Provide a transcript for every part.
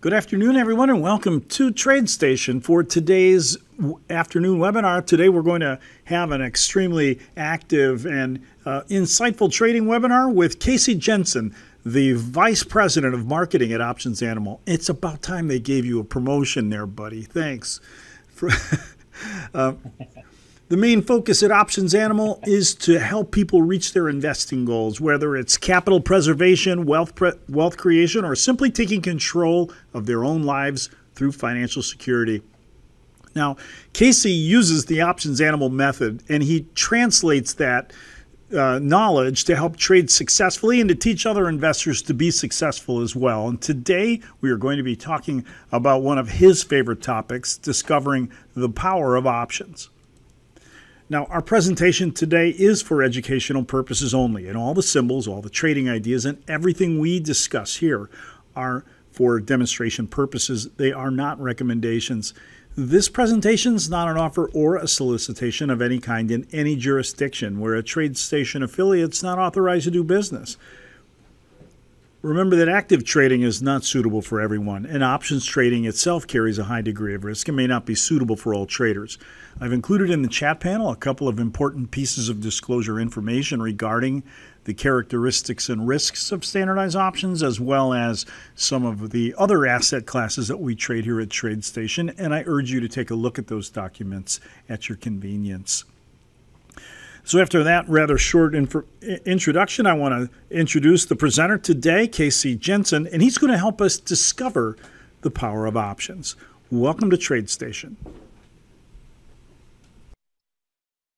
Good afternoon, everyone, and welcome to TradeStation for today's afternoon webinar. Today we're going to have an extremely active and insightful trading webinar with Casey Jensen, the Vice President of Marketing at OptionsAnimal. It's about time they gave you a promotion there, buddy. Thanks. The main focus at OptionsAnimal is to help people reach their investing goals, whether it's capital preservation, wealth creation, or simply taking control of their own lives through financial security. Now, Casey uses the OptionsAnimal method, and he translates that knowledge to help trade successfully and to teach other investors to be successful as well. And today we are going to be talking about one of his favorite topics, discovering the power of options. Now, our presentation today is for educational purposes only, and all the symbols, all the trading ideas, and everything we discuss here are for demonstration purposes. They are not recommendations. This presentation is not an offer or a solicitation of any kind in any jurisdiction where a TradeStation affiliate is not authorized to do business. Remember that active trading is not suitable for everyone, and options trading itself carries a high degree of risk and may not be suitable for all traders. I've included in the chat panel a couple of important pieces of disclosure information regarding the characteristics and risks of standardized options, as well as some of the other asset classes that we trade here at TradeStation, and I urge you to take a look at those documents at your convenience. So after that rather short introduction, I want to introduce the presenter today, Casey Jensen, and he's going to help us discover the power of options. Welcome to TradeStation.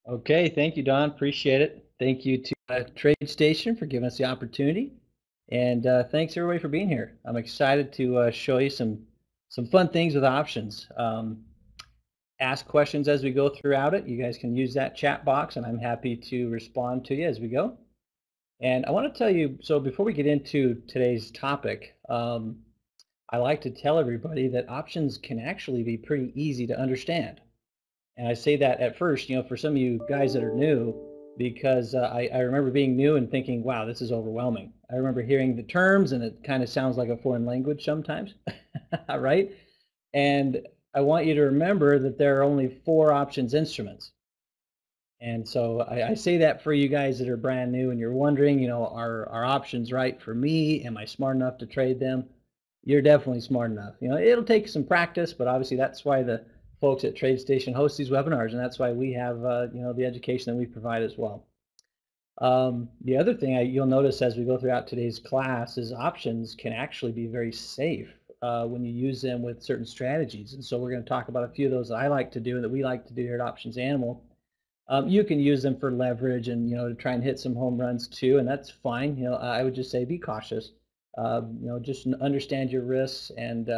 Okay, thank you, Don. Appreciate it. Thank you to TradeStation for giving us the opportunity, and thanks everybody for being here. I'm excited to show you some fun things with options. Ask questions as we go throughout it. You guys can use that chat box, and I'm happy to respond to you as we go. And I want to tell you, so before we get into today's topic, I like to tell everybody that options can actually be pretty easy to understand. And I say that at first, you know, for some of you guys that are new, because I remember being new and thinking, wow, this is overwhelming. I remember hearing the terms, and it kind of sounds like a foreign language sometimes, right? And I want you to remember that there are only 4 options instruments. And so I say that for you guys that are brand new and you're wondering, you know, are options right for me? Am I smart enough to trade them? You're definitely smart enough. You know, it'll take some practice, but obviously that's why the folks at TradeStation host these webinars, and that's why we have, you know, the education that we provide as well. The other thing you'll notice as we go throughout today's class is options can actually be very safe when you use them with certain strategies. And so we're going to talk about a few of those that I like to do and that we like to do here at OptionsAnimal. You can use them for leverage and, you know, to try and hit some home runs too, and that's fine. You know, I would just say be cautious. You know, just understand your risks, and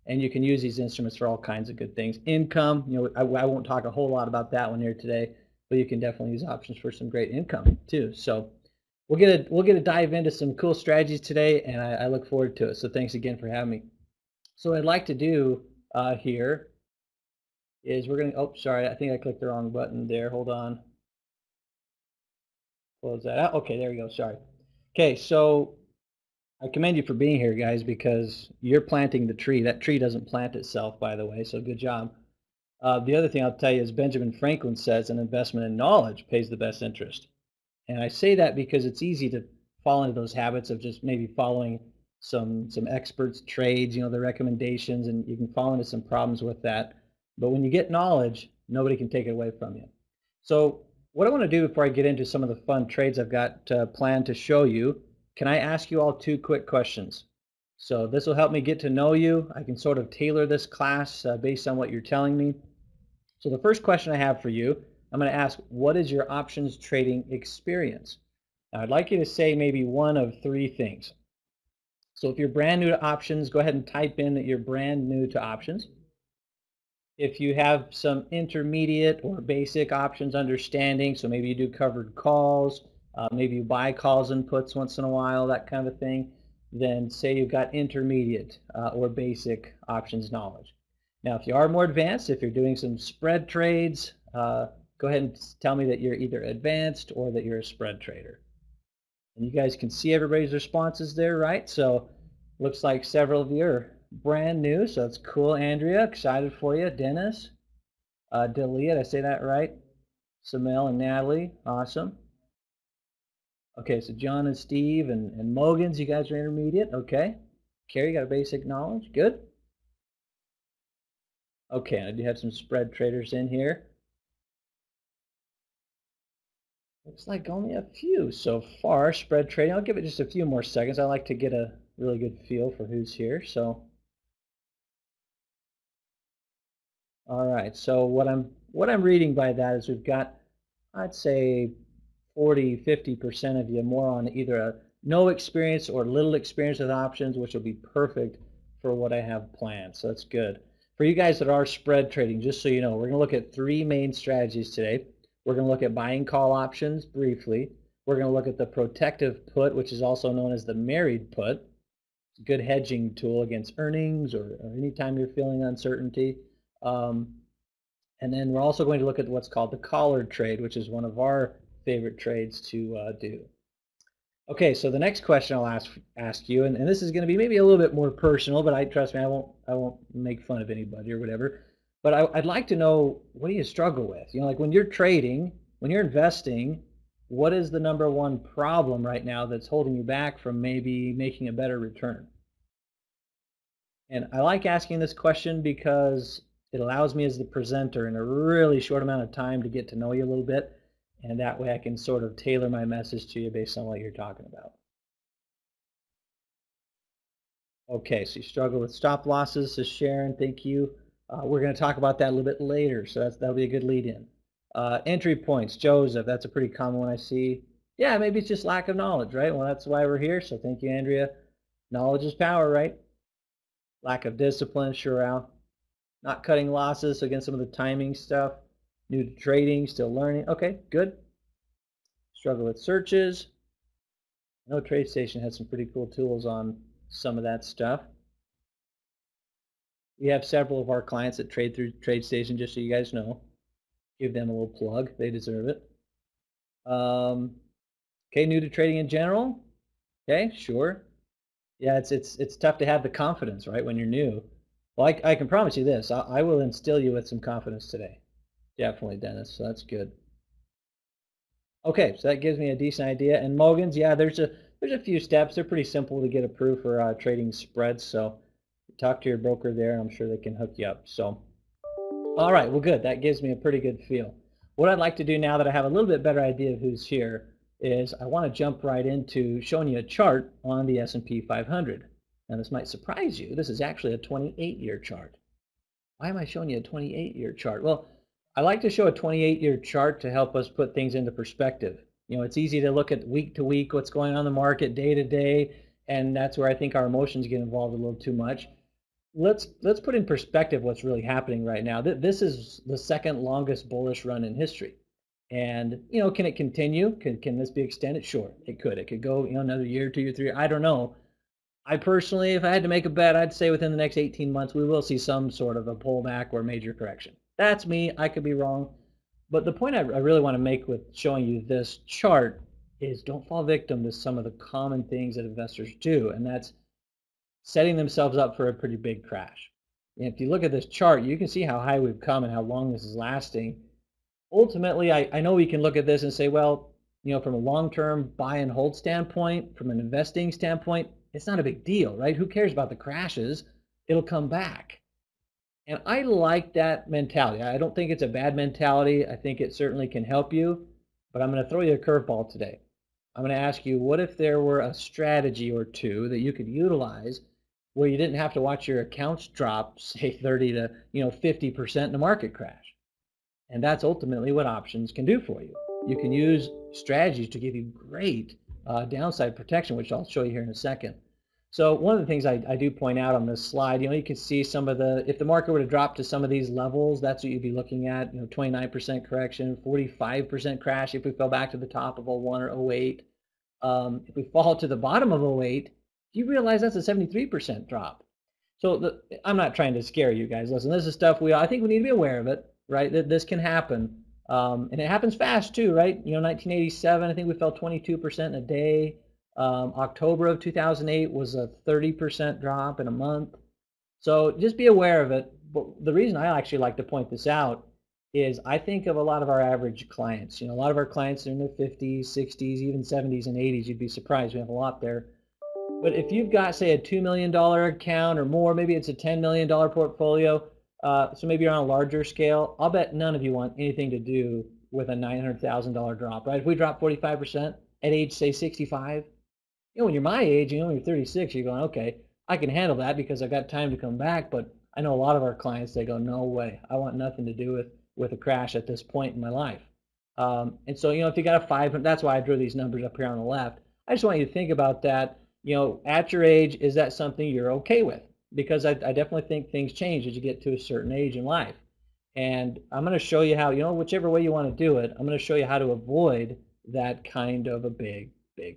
you can use these instruments for all kinds of good things. Income, you know, I won't talk a whole lot about that one here today, but you can definitely use options for some great income too. So we'll get to dive into some cool strategies today, and I look forward to it. So thanks again for having me. So what I'd like to do here is we're going to, oh, sorry, I think I clicked the wrong button there. Hold on. Close that out. Okay, there we go. Sorry. Okay, so I commend you for being here, guys, because you're planting the tree. That tree doesn't plant itself, by the way, so good job. The other thing I'll tell you is Benjamin Franklin says an investment in knowledge pays the best interest. And I say that because it's easy to fall into those habits of just maybe following some experts' trades, you know, the recommendations, and you can fall into some problems with that. But when you get knowledge, nobody can take it away from you. So what I want to do before I get into some of the fun trades I've got planned to show you, can I ask you all 2 quick questions? So this will help me get to know you. I can sort of tailor this class based on what you're telling me. So the first question I have for you, I'm going to ask, what is your options trading experience? Now, I'd like you to say maybe one of 3 things. So if you're brand new to options, go ahead and type in that you're brand new to options. If you have some intermediate or basic options understanding, so maybe you do covered calls, maybe you buy calls and puts once in a while, that kind of thing, then say you've got intermediate or basic options knowledge. Now, if you are more advanced, if you're doing some spread trades, go ahead and tell me that you're either advanced or that you're a spread trader. And you guys can see everybody's responses there, right? So looks like several of you are brand new, so that's cool. Andrea, excited for you. Dennis, Delia, did I say that right? Samel and Natalie, awesome. Okay, so John and Steve and Mogans, you guys are intermediate. Okay. Carrie, got a basic knowledge. Good. Okay, I do have some spread traders in here. Looks like only a few so far. Spread trading. I'll give it just a few more seconds. I like to get a really good feel for who's here. So, all right. So what I'm reading by that is we've got, I'd say, 40–50% of you more on either a no experience or little experience with options, which will be perfect for what I have planned. So that's good. For you guys that are spread trading, just so you know, we're going to look at three main strategies today. We're going to look at buying call options briefly. We're going to look at the protective put, which is also known as the married put. It's a good hedging tool against earnings or anytime you're feeling uncertainty. And then we're also going to look at what's called the collared trade, which is one of our favorite trades to do. Okay, so the next question I'll ask you, and this is going to be maybe a little bit more personal, but trust me, I won't make fun of anybody or whatever. But I'd like to know, what do you struggle with? You know, like when you're trading, when you're investing, what is the number one problem right now that's holding you back from maybe making a better return? And I like asking this question because it allows me as the presenter in a really short amount of time to get to know you a little bit, and that way I can sort of tailor my message to you based on what you're talking about. Okay, so you struggle with stop losses, says Sharon, thank you. We're going to talk about that a little bit later, so that'll be a good lead in. Entry points, Joseph, that's a pretty common one I see. Yeah, maybe it's just lack of knowledge, right? Well, that's why we're here, so thank you, Andrea. Knowledge is power, right? Lack of discipline, sure, Al. Not cutting losses, so again, some of the timing stuff. New to trading, still learning. Okay, good. Struggle with searches. I know TradeStation has some pretty cool tools on some of that stuff. We have several of our clients that trade through TradeStation, just so you guys know. Give them a little plug. They deserve it. Okay, new to trading in general. Okay, sure. Yeah, it's tough to have the confidence, right, when you're new. Well, I can promise you this. I will instill you with some confidence today. Definitely, Dennis. So that's good. Okay, so that gives me a decent idea. And Mogans, yeah, there's a few steps. They're pretty simple to get approved for trading spreads. So talk to your broker there. I'm sure they can hook you up. So, all right, well, good. That gives me a pretty good feel. What I'd like to do now that I have a little bit better idea of who's here is I want to jump right into showing you a chart on the S&P 500. Now, this might surprise you. This is actually a 28-year chart. Why am I showing you a 28-year chart? Well, I like to show a 28-year chart to help us put things into perspective. You know, it's easy to look at week to week, what's going on in the market, day to day, and that's where I think our emotions get involved a little too much. Let's put in perspective what's really happening right now. This is the second longest bullish run in history. And, you know, can it continue? Can this be extended? Sure, it could. It could go, you know, another year, 2 or 3. I don't know. I personally, if I had to make a bet, I'd say within the next 18 months, we will see some sort of a pullback or major correction. That's me. I could be wrong. But the point I really want to make with showing you this chart is don't fall victim to some of the common things that investors do, and that's setting themselves up for a pretty big crash. And if you look at this chart, you can see how high we've come and how long this is lasting. Ultimately, I know we can look at this and say, well, you know, from a long-term buy and hold standpoint, from an investing standpoint, it's not a big deal, right? Who cares about the crashes? It'll come back. And I like that mentality. I don't think it's a bad mentality. I think it certainly can help you. But I'm going to throw you a curveball today. I'm going to ask you, what if there were a strategy or two that you could utilize where you didn't have to watch your accounts drop, say 30 to 50% in a market crash? And that's ultimately what options can do for you. You can use strategies to give you great downside protection, which I'll show you here in a second. So one of the things I do point out on this slide, you know, you can see some of the, if the market were to drop to some of these levels, that's what you'd be looking at, you know, 29% correction, 45% crash if we fell back to the top of 01 or 08. If we fall to the bottom of 08, you realize that's a 73% drop. So I'm not trying to scare you guys. Listen, this is stuff I think we need to be aware of it, right? That this can happen. And it happens fast too, right? You know, 1987, I think we fell 22% in a day. October of 2008 was a 30% drop in a month. So just be aware of it. But the reason I actually like to point this out is I think of a lot of our average clients. A lot of our clients are in their 50s, 60s, even 70s and 80s. You'd be surprised. We have a lot there. But if you've got, say, a $2 million account or more, maybe it's a $10 million portfolio, so maybe you're on a larger scale, I'll bet none of you want anything to do with a $900,000 drop, right? If we drop 45% at age, say, 65, when you're my age, when you're 36, you're going, okay, I can handle that because I've got time to come back. But I know a lot of our clients, they go, no way, I want nothing to do with a crash at this point in my life. And so, if you got a 500, that's why I drew these numbers up here on the left. I just want you to think about that. At your age, is that something you're okay with? Because I definitely think things change as you get to a certain age in life. And I'm going to show you how, whichever way you want to do it, I'm going to show you how to avoid that kind of a big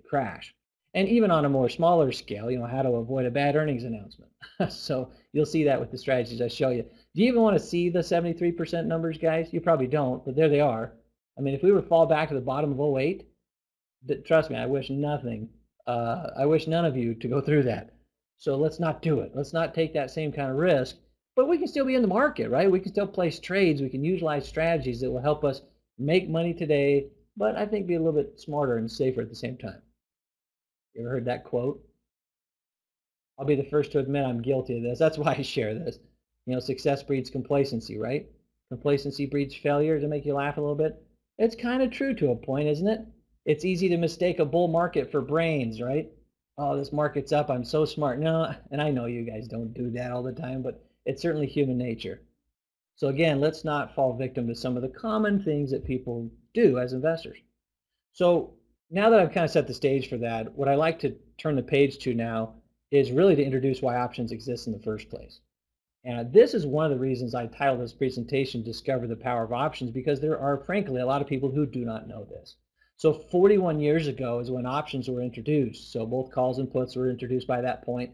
crash. And even on a more smaller scale, how to avoid a bad earnings announcement. So you'll see that with the strategies I show you. Do you even want to see the 73% numbers, guys? You probably don't, but there they are. I mean, if we were to fall back to the bottom of 08, trust me, I wish none of you to go through that. So let's not do it. Let's not take that same kind of risk. But we can still be in the market, right? We can still place trades. We can utilize strategies that will help us make money today, but I think be a little bit smarter and safer at the same time. You ever heard that quote? I'll be the first to admit I'm guilty of this. That's why I share this. Success breeds complacency, right? Complacency breeds failure. To make you laugh a little bit. It's kind of true to a point, isn't it? It's easy to mistake a bull market for brains, right? Oh, this market's up, I'm so smart. No, and I know you guys don't do that all the time, but it's certainly human nature. So again, let's not fall victim to some of the common things that people do as investors. So now that I've kind of set the stage for that, what I like to turn the page to now is really to introduce why options exist in the first place. And this is one of the reasons I titled this presentation, Discover the Power of Options, because there are, frankly, a lot of people who do not know this. So 41 years ago is when options were introduced. So both calls and puts were introduced by that point.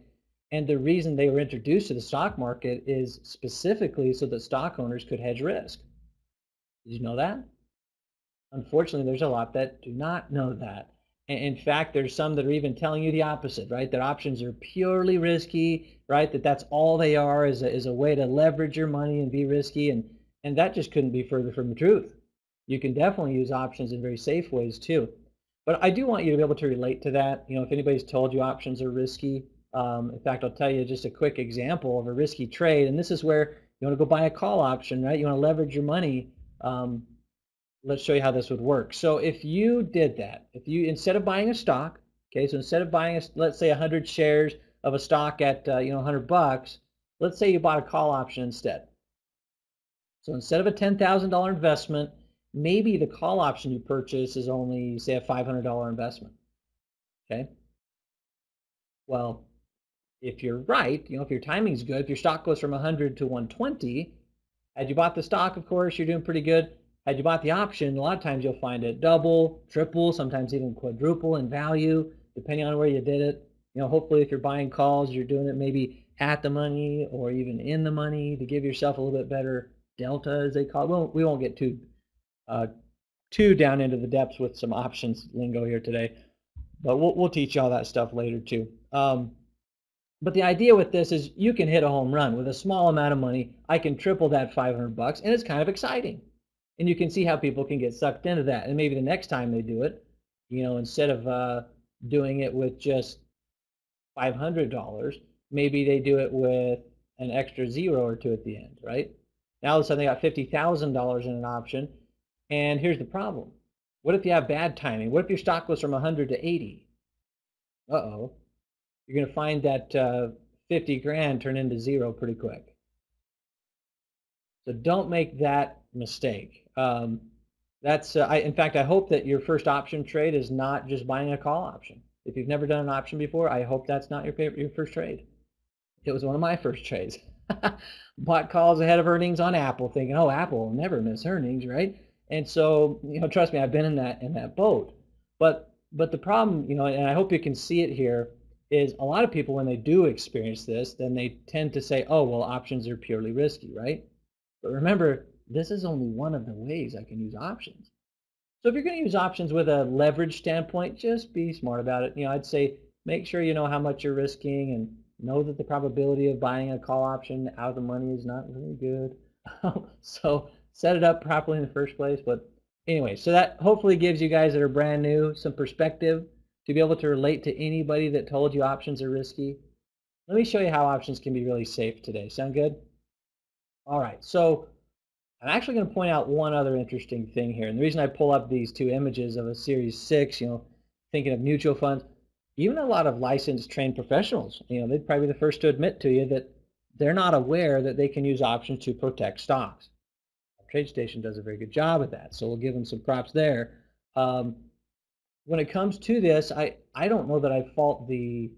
And the reason they were introduced to the stock market is specifically so that stock owners could hedge risk. Did you know that? Unfortunately, there's a lot that do not know that. In fact, there's some that are even telling you the opposite, right? That options are purely risky, right? That's all they are, is a way to leverage your money and be risky. And that just couldn't be further from the truth. You can definitely use options in very safe ways too. But I do want you to be able to relate to that. If anybody's told you options are risky, in fact, I'll tell you just a quick example of a risky trade. And this is where you want to go buy a call option, right? You want to leverage your money. Let's show you how this would work. So if you did that, if you, instead of buying a stock, okay, so instead of buying, let's say 100 shares of a stock at, $100, let's say you bought a call option instead. So instead of a $10,000 investment, maybe the call option you purchase is only, say, a $500 investment, okay? Well, if you're right, if your timing's good, if your stock goes from 100 to 120, had you bought the stock, of course, you're doing pretty good. Had you bought the option, a lot of times you'll find it double, triple, sometimes even quadruple in value, depending on where you did it. Hopefully if you're buying calls, you're doing it maybe at the money or even in the money to give yourself a little bit better delta, as they call it. Well, we won't get too down into the depths with some options lingo here today, but we'll teach you all that stuff later too. But the idea with this is you can hit a home run with a small amount of money. I can triple that $500, and it's kind of exciting. And you can see how people can get sucked into that. And maybe the next time they do it, instead of doing it with just $500, maybe they do it with an extra zero or two at the end, right? Now all of a sudden they got $50,000 in an option. And here's the problem. What if you have bad timing? What if your stock goes from 100 to 80? Uh-oh. You're going to find that 50 grand turn into zero pretty quick. So don't make that mistake. In fact, I hope that your first option trade is not just buying a call option. If you've never done an option before, I hope that's not your first trade. It was one of my first trades. Bought calls ahead of earnings on Apple, thinking, oh, Apple will never miss earnings, right? And so, trust me, I've been in that boat. But the problem, and I hope you can see it here, is a lot of people, when they do experience this, then they tend to say, oh, well, options are purely risky, right? But remember, this is only one of the ways I can use options. So if you're going to use options with a leverage standpoint, just be smart about it. I'd say make sure you know how much you're risking and know that the probability of buying a call option out of the money is not very good. So set it up properly in the first place. But anyway, so that hopefully gives you guys that are brand new some perspective to be able to relate to anybody that told you options are risky. Let me show you how options can be really safe today. Sound good? All right, so I'm actually going to point out one other interesting thing here. And the reason I pull up these two images of a Series 6, thinking of mutual funds, even a lot of licensed trained professionals, they'd probably be the first to admit to you that they're not aware that they can use options to protect stocks. TradeStation does a very good job at that, so we'll give them some props there. When it comes to this, I don't know that I fault the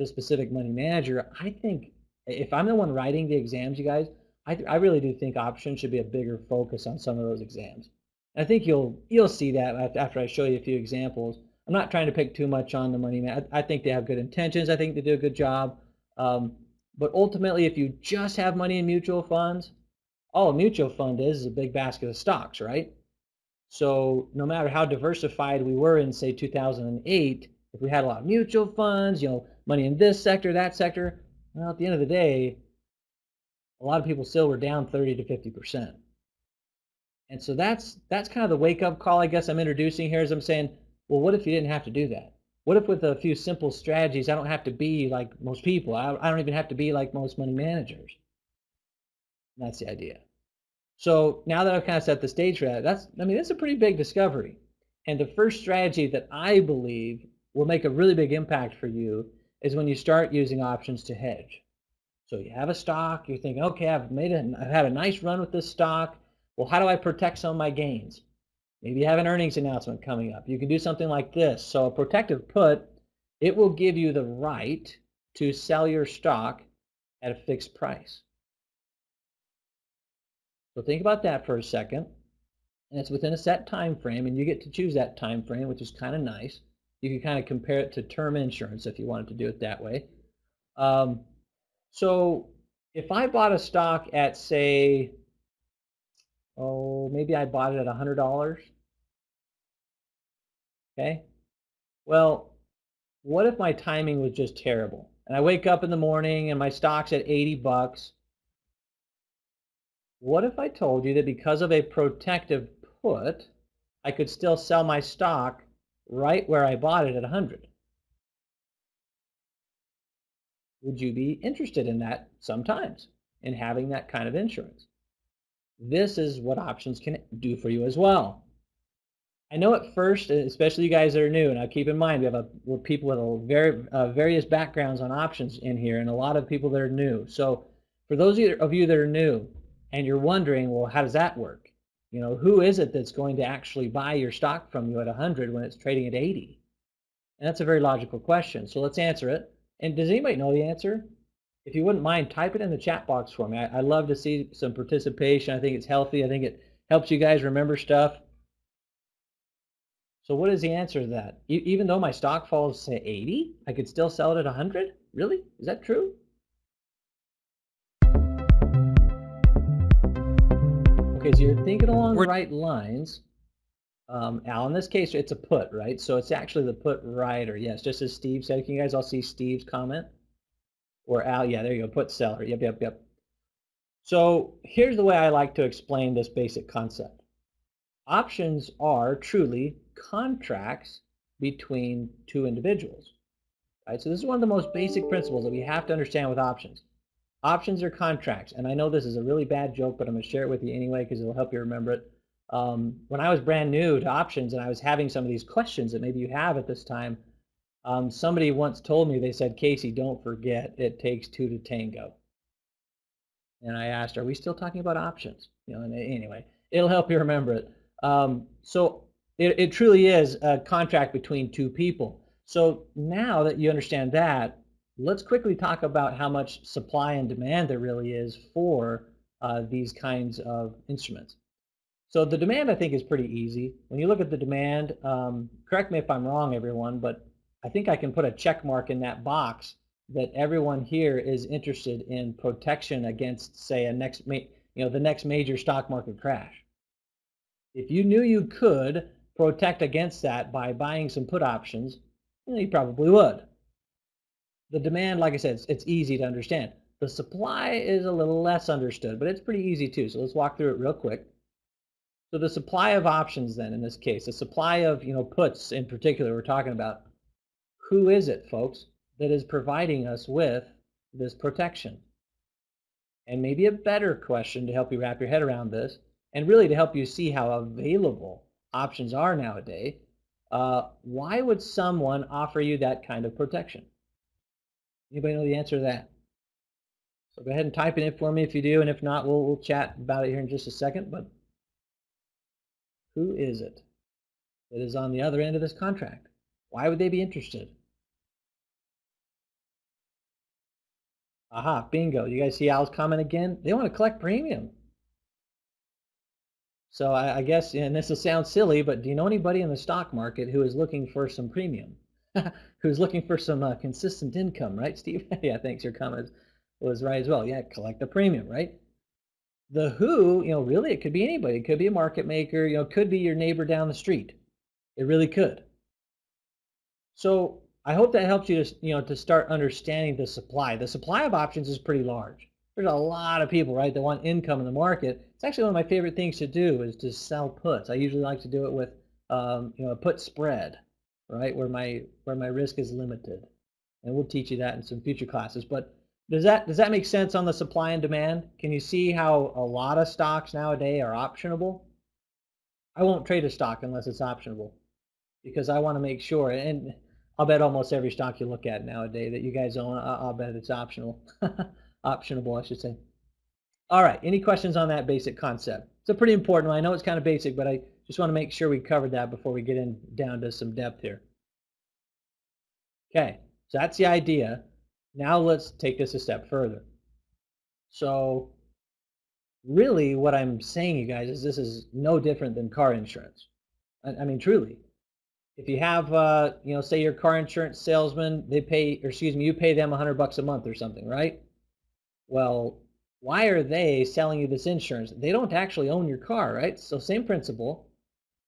specific money manager. I think if I'm the one writing the exams, you guys, I really do think options should be a bigger focus on some of those exams. And I think you'll see that after I show you a few examples. I'm not trying to pick too much on the money man. I think they have good intentions. I think they do a good job. But ultimately, if you just have money in mutual funds, all a mutual fund is a big basket of stocks, right? So no matter how diversified we were in, say, 2008, if we had a lot of mutual funds, money in this sector, that sector, well, at the end of the day, a lot of people still were down 30 to 50%. And so that's kind of the wake-up call, I guess, I'm introducing here, as I'm saying, well, what if you didn't have to do that? What if with a few simple strategies, I don't have to be like most people. I don't even have to be like most money managers. And that's the idea. So now that I've kind of set the stage for that, that's a pretty big discovery. And the first strategy that I believe will make a really big impact for you is when you start using options to hedge. So you have a stock, you're thinking, okay, I've had a nice run with this stock. Well, how do I protect some of my gains? Maybe you have an earnings announcement coming up. You can do something like this. So a protective put, it will give you the right to sell your stock at a fixed price. So think about that for a second. And it's within a set time frame, and you get to choose that time frame, which is kind of nice. You can kind of compare it to term insurance if you wanted to do it that way. So if I bought a stock at, say, maybe I bought it at $100. Okay. Well, what if my timing was just terrible? And I wake up in the morning and my stock's at 80 bucks. What if I told you that because of a protective put, I could still sell my stock right where I bought it at 100? Would you be interested in that sometimes, in having that kind of insurance? This is what options can do for you as well. I know at first, especially you guys that are new, now keep in mind we're people with various backgrounds on options in here, and a lot of people that are new. So for those of you that are new and you're wondering, well, how does that work? Who is it that's going to actually buy your stock from you at 100 when it's trading at 80? And that's a very logical question. So let's answer it. And does anybody know the answer? If you wouldn't mind, type it in the chat box for me. I love to see some participation. I think it's healthy. I think it helps you guys remember stuff. So what is the answer to that? Even though my stock falls to 80, I could still sell it at 100? Really? Is that true? Okay, so you're thinking along the right lines. Al, in this case, it's a put, right? So it's actually the put writer. Yes, just as Steve said. Can you guys all see Steve's comment? Or Al, yeah, there you go, put seller. Yep. So here's the way I like to explain this basic concept. Options are truly contracts between two individuals. Right? So this is one of the most basic principles that we have to understand with options. Options are contracts, and I know this is a really bad joke, but I'm going to share it with you anyway because it'll help you remember it. When I was brand new to options and I was having some of these questions that maybe you have at this time, somebody once told me, they said, Casey, don't forget, it takes two to tango. And I asked, are we still talking about options? And anyway, it'll help you remember it. So it truly is a contract between two people. So now that you understand that, let's quickly talk about how much supply and demand there really is for these kinds of instruments. So the demand, I think, is pretty easy. When you look at the demand, correct me if I'm wrong, everyone, but I think I can put a check mark in that box that everyone here is interested in protection against, say, the next major stock market crash. If you knew you could protect against that by buying some put options, you probably would. The demand, like I said, it's easy to understand. The supply is a little less understood, but it's pretty easy too. So let's walk through it real quick. So the supply of options then in this case, the supply of puts in particular we're talking about, who is it, folks, that is providing us with this protection? And maybe a better question to help you wrap your head around this, and really to help you see how available options are nowadays, why would someone offer you that kind of protection? Anybody know the answer to that? So go ahead and type it in for me if you do, and if not, we'll chat about it here in just a second. But who is it that is on the other end of this contract? Why would they be interested? Aha, bingo. You guys see Al's comment again? They want to collect premium. So I guess, and this will sound silly, but do you know anybody in the stock market who is looking for some premium? Who's looking for some consistent income, right, Steve? Yeah, thanks. Your comment was right as well. Yeah, collect the premium, right? The who, really it could be anybody. It could be a market maker, it could be your neighbor down the street. It really could. So I hope that helps you to start understanding the supply. The supply of options is pretty large. There's a lot of people, right, that want income in the market. It's actually one of my favorite things to do is to sell puts. I usually like to do it with a put spread, right, where my risk is limited. And we'll teach you that in some future classes. But does that make sense on the supply and demand? Can you see how a lot of stocks nowadays are optionable? I won't trade a stock unless it's optionable, because I want to make sure, and I'll bet almost every stock you look at nowadays that you guys own, I'll bet it's optional. Optionable, I should say. All right, any questions on that basic concept? It's a pretty important one. I know it's kind of basic, but I just want to make sure we covered that before we get down to some depth here. Okay, so that's the idea. Now let's take this a step further. So really what I'm saying, you guys, is this is no different than car insurance. I mean, truly. If you have, say your car insurance salesman, you pay them $100 a month or something, right? Well, why are they selling you this insurance? They don't actually own your car, right? So same principle.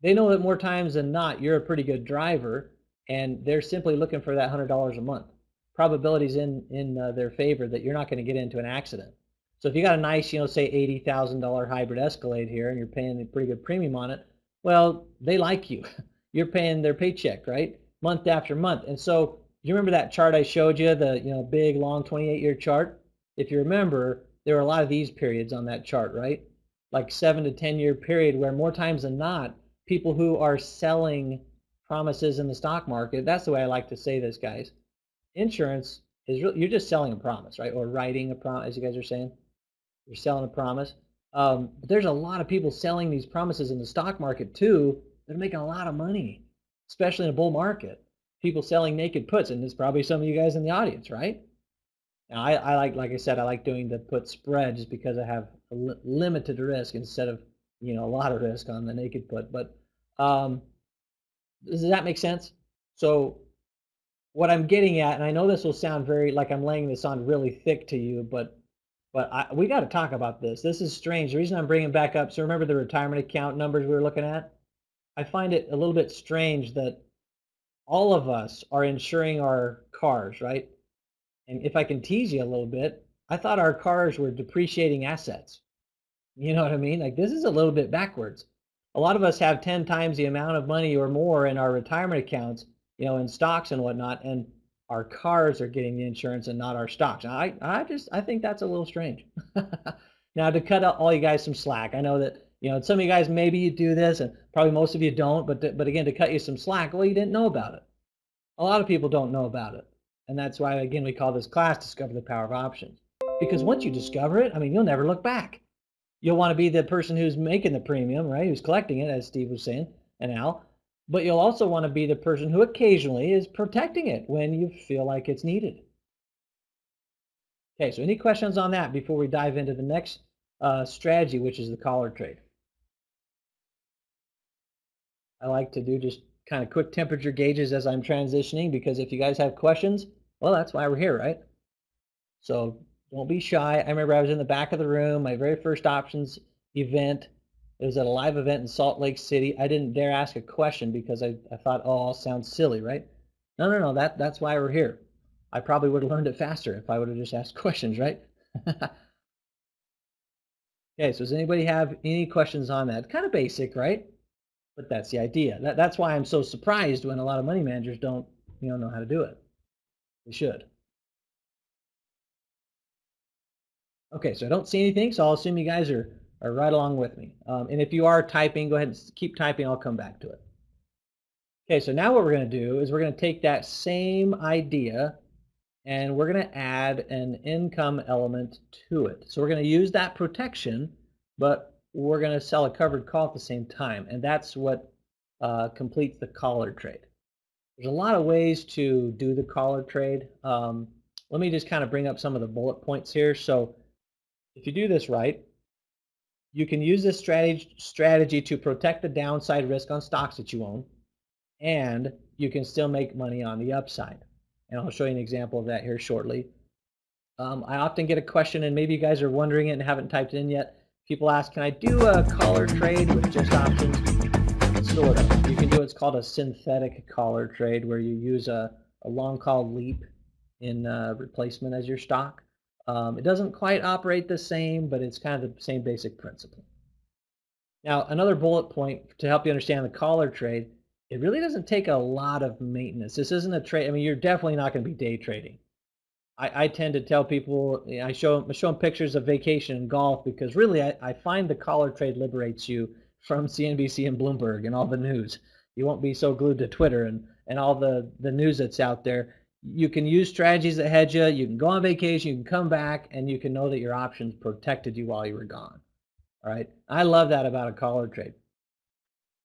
They know that more times than not, you're a pretty good driver, and they're simply looking for that $100 a month. Probabilities in their favor that you're not going to get into an accident. So if you got a nice, say $80,000 hybrid Escalade here, and you're paying a pretty good premium on it, well, they like you. You're paying their paycheck, right? Month after month. And so you remember that chart I showed you, the big, long 28-year chart? If you remember, there were a lot of these periods on that chart, right? Like 7 to 10-year period where more times than not, people who are selling promises in the stock market, that's the way I like to say this, guys. Insurance is you're just selling a promise, right? Or writing a promise, as you guys are saying. You're selling a promise. But there's a lot of people selling these promises in the stock market too. They're making a lot of money, especially in a bull market. People selling naked puts, and there's probably some of you guys in the audience, right? Now, I like I said, I like doing the put spread just because I have a limited risk instead of a lot of risk on the naked put. But does that make sense? So what I'm getting at, and I know this will sound very like I'm laying this on really thick to you, but we got to talk about this. This is strange. The reason I'm bringing back up, so remember the retirement account numbers we were looking at? I find it a little bit strange that all of us are insuring our cars, right? And if I can tease you a little bit, I thought our cars were depreciating assets. You know what I mean? Like, this is a little bit backwards. A lot of us have 10 times the amount of money or more in our retirement accounts, in stocks and whatnot, and our cars are getting the insurance and not our stocks. I think that's a little strange. Now, to cut out all you guys some slack, I know that some of you guys, maybe you do this, and probably most of you don't. But again, to cut you some slack, well, you didn't know about it. A lot of people don't know about it, and that's why again we call this class "Discover the Power of Options." Because once you discover it, I mean, you'll never look back. You'll want to be the person who's making the premium, right? Who's collecting it, as Steve was saying, and Al. But you'll also want to be the person who occasionally is protecting it when you feel like it's needed. Okay, so any questions on that before we dive into the next strategy, which is the collar trade? I like to do just kind of quick temperature gauges as I'm transitioning, because if you guys have questions, well, that's why we're here, right? So don't be shy. I remember I was in the back of the room, my very first options event. It was at a live event in Salt Lake City. I didn't dare ask a question because I thought, oh, I'll sound silly, right? No, that's why we're here. I probably would have learned it faster if I would have just asked questions, right? Okay, so does anybody have any questions on that? Kind of basic, right? But that's the idea. That's why I'm so surprised when a lot of money managers don't, know how to do it. They should. Okay, so I don't see anything, so I'll assume you guys are right along with me. And if you are typing, go ahead and keep typing. I'll come back to it. Okay, so now what we're going to do is we're going to take that same idea and we're going to add an income element to it. So we're going to use that protection, but we're going to sell a covered call at the same time, and that's what completes the collar trade. There's a lot of ways to do the collar trade. Let me just kind of bring up some of the bullet points here. So if you do this right, you can use this strategy to protect the downside risk on stocks that you own, and you can still make money on the upside. And I'll show you an example of that here shortly. I often get a question, and maybe you guys are wondering it and haven't typed it in yet. People ask, can I do a collar trade with just options? Sort of. You can do what's called a synthetic collar trade, where you use a long call leap in replacement as your stock. It doesn't quite operate the same, but it's kind of the same basic principle. Now, another bullet point to help you understand the collar trade, it really doesn't take a lot of maintenance. This isn't a trade. I mean, you're definitely not going to be day trading. I tend to tell people, I show them pictures of vacation and golf, because really I find the collar trade liberates you from CNBC and Bloomberg and all the news. You won't be so glued to Twitter and all the news that's out there. You can use strategies that hedge you. You can go on vacation, you can come back, and you can know that your options protected you while you were gone. All right. I love that about a collar trade.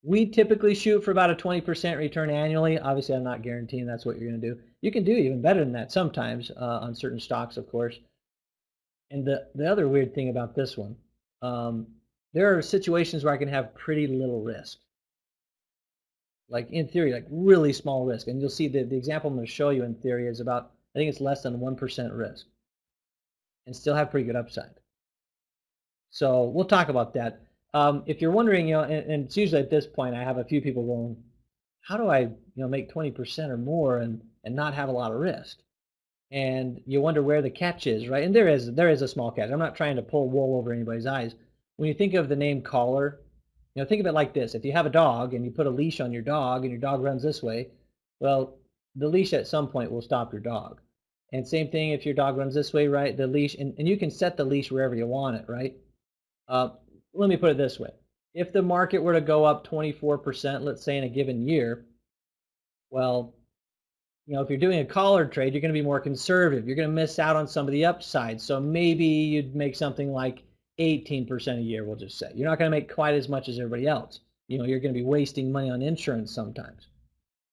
We typically shoot for about a 20% return annually. Obviously, I'm not guaranteeing that's what you're going to do. You can do even better than that sometimes on certain stocks, of course. And the other weird thing about this one, there are situations where I can have pretty little risk. Like in theory, like really small risk. And you'll see the example I'm going to show you in theory is about, I think it's less than 1% risk, and still have pretty good upside. So we'll talk about that. If you're wondering, and it's usually at this point, I have a few people going, how do I, make 20% or more and not have a lot of risk? And you wonder where the catch is, right? And there is a small catch. I'm not trying to pull wool over anybody's eyes. When you think of the name collar, think of it like this. If you have a dog and you put a leash on your dog and your dog runs this way, well, the leash at some point will stop your dog. And same thing if your dog runs this way, right? The leash, and you can set the leash wherever you want it, right? Let me put it this way. If the market were to go up 24%, let's say in a given year, well, if you're doing a collar trade, you're going to be more conservative. You're going to miss out on some of the upside. So maybe you'd make something like 18% a year, we'll just say. You're not going to make quite as much as everybody else. You're going to be wasting money on insurance sometimes.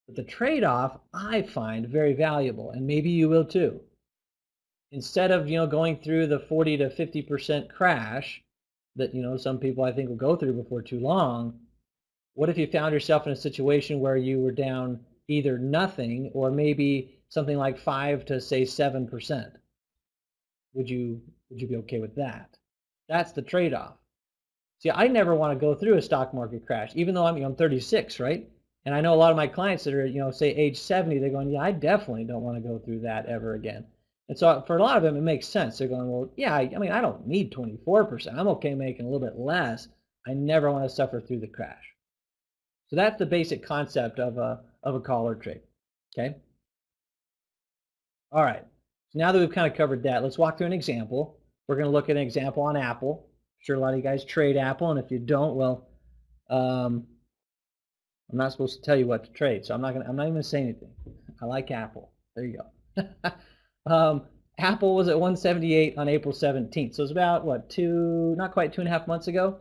But the trade-off I find very valuable, and maybe you will too. Instead of, going through the 40 to 50% crash that, some people I think will go through before too long, what if you found yourself in a situation where you were down either nothing or maybe something like 5 to say 7%? Would you be okay with that? That's the trade-off. See, I never want to go through a stock market crash, even though I'm 36, right? And I know a lot of my clients that are, say age 70, they're going, yeah, I definitely don't want to go through that ever again. And so for a lot of them, it makes sense. They're going, well, yeah, I don't need 24%. I'm okay making a little bit less. I never want to suffer through the crash. So that's the basic concept of a collar trade, okay? All right, so now that we've kind of covered that, let's walk through an example. We're going to look at an example on Apple. I'm sure a lot of you guys trade Apple, and if you don't, well, I'm not supposed to tell you what to trade, so I'm not even going to say anything. I like Apple. There you go. Apple was at 178 on April 17th, so it's about what, not quite 2.5 months ago.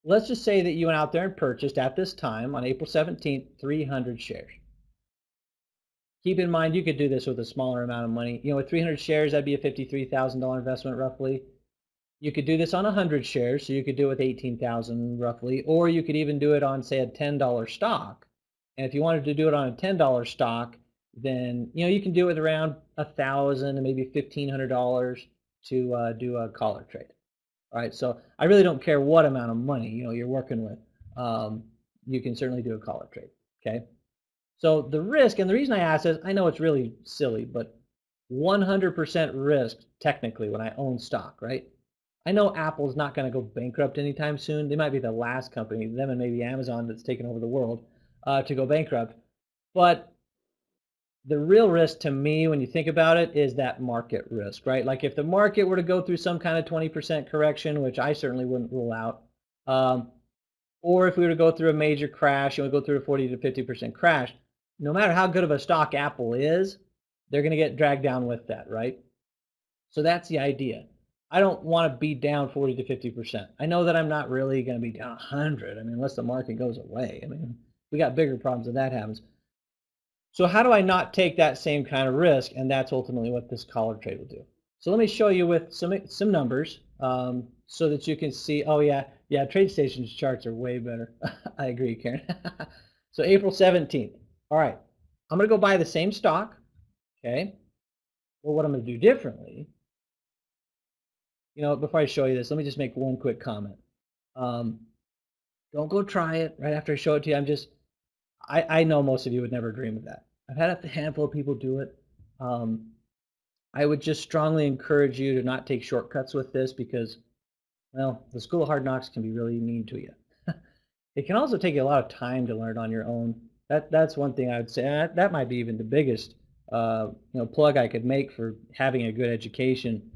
Let's just say that you went out there and purchased at this time on April 17th 300 shares. Keep in mind you could do this with a smaller amount of money. With 300 shares, that'd be a $53,000 investment roughly. You could do this on 100 shares, so you could do it with 18,000 roughly, or you could even do it on, say, a $10 stock. And if you wanted to do it on a $10 stock, then you can do it with around $1,000 and maybe $1,500 to do a collar trade. All right, so I really don't care what amount of money you're working with. You can certainly do a collar trade. Okay. So the risk, and the reason I ask this, I know it's really silly, but 100% risk technically when I own stock, right? I know Apple's not going to go bankrupt anytime soon. They might be the last company, them and maybe Amazon, that's taken over the world to go bankrupt. But the real risk to me, when you think about it, is that market risk, right? Like if the market were to go through some kind of 20% correction, which I certainly wouldn't rule out, or if we were to go through a major crash and we go through a 40 to 50% crash, no matter how good of a stock Apple is, they're going to get dragged down with that, right? So that's the idea. I don't want to be down 40 to 50%. I know that I'm not really going to be down 100. I mean, unless the market goes away. I mean, we got bigger problems if that happens. So how do I not take that same kind of risk? And that's ultimately what this collar trade will do. So let me show you with some numbers so that you can see. Oh yeah, TradeStation's charts are way better. I agree, Karen. So April 17th. All right, I'm going to go buy the same stock. Okay. Well, what I'm going to do differently, before I show you this, let me just make one quick comment. Don't go try it right after I show it to you. I know most of you would never dream of that. I've had a handful of people do it. I would just strongly encourage you to not take shortcuts with this because, well, the school of hard knocks can be really mean to you. It can also take you a lot of time to learn on your own. That's one thing I would say. That might be even the biggest plug I could make for having a good education.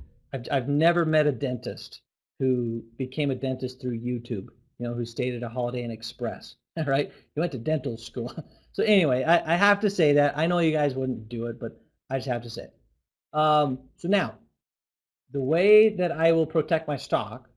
I've never met a dentist who became a dentist through YouTube, who stayed at a Holiday Inn Express, right? He went to dental school. So anyway, I have to say that. I know you guys wouldn't do it, but I just have to say it. So now, the way that I will protect my stock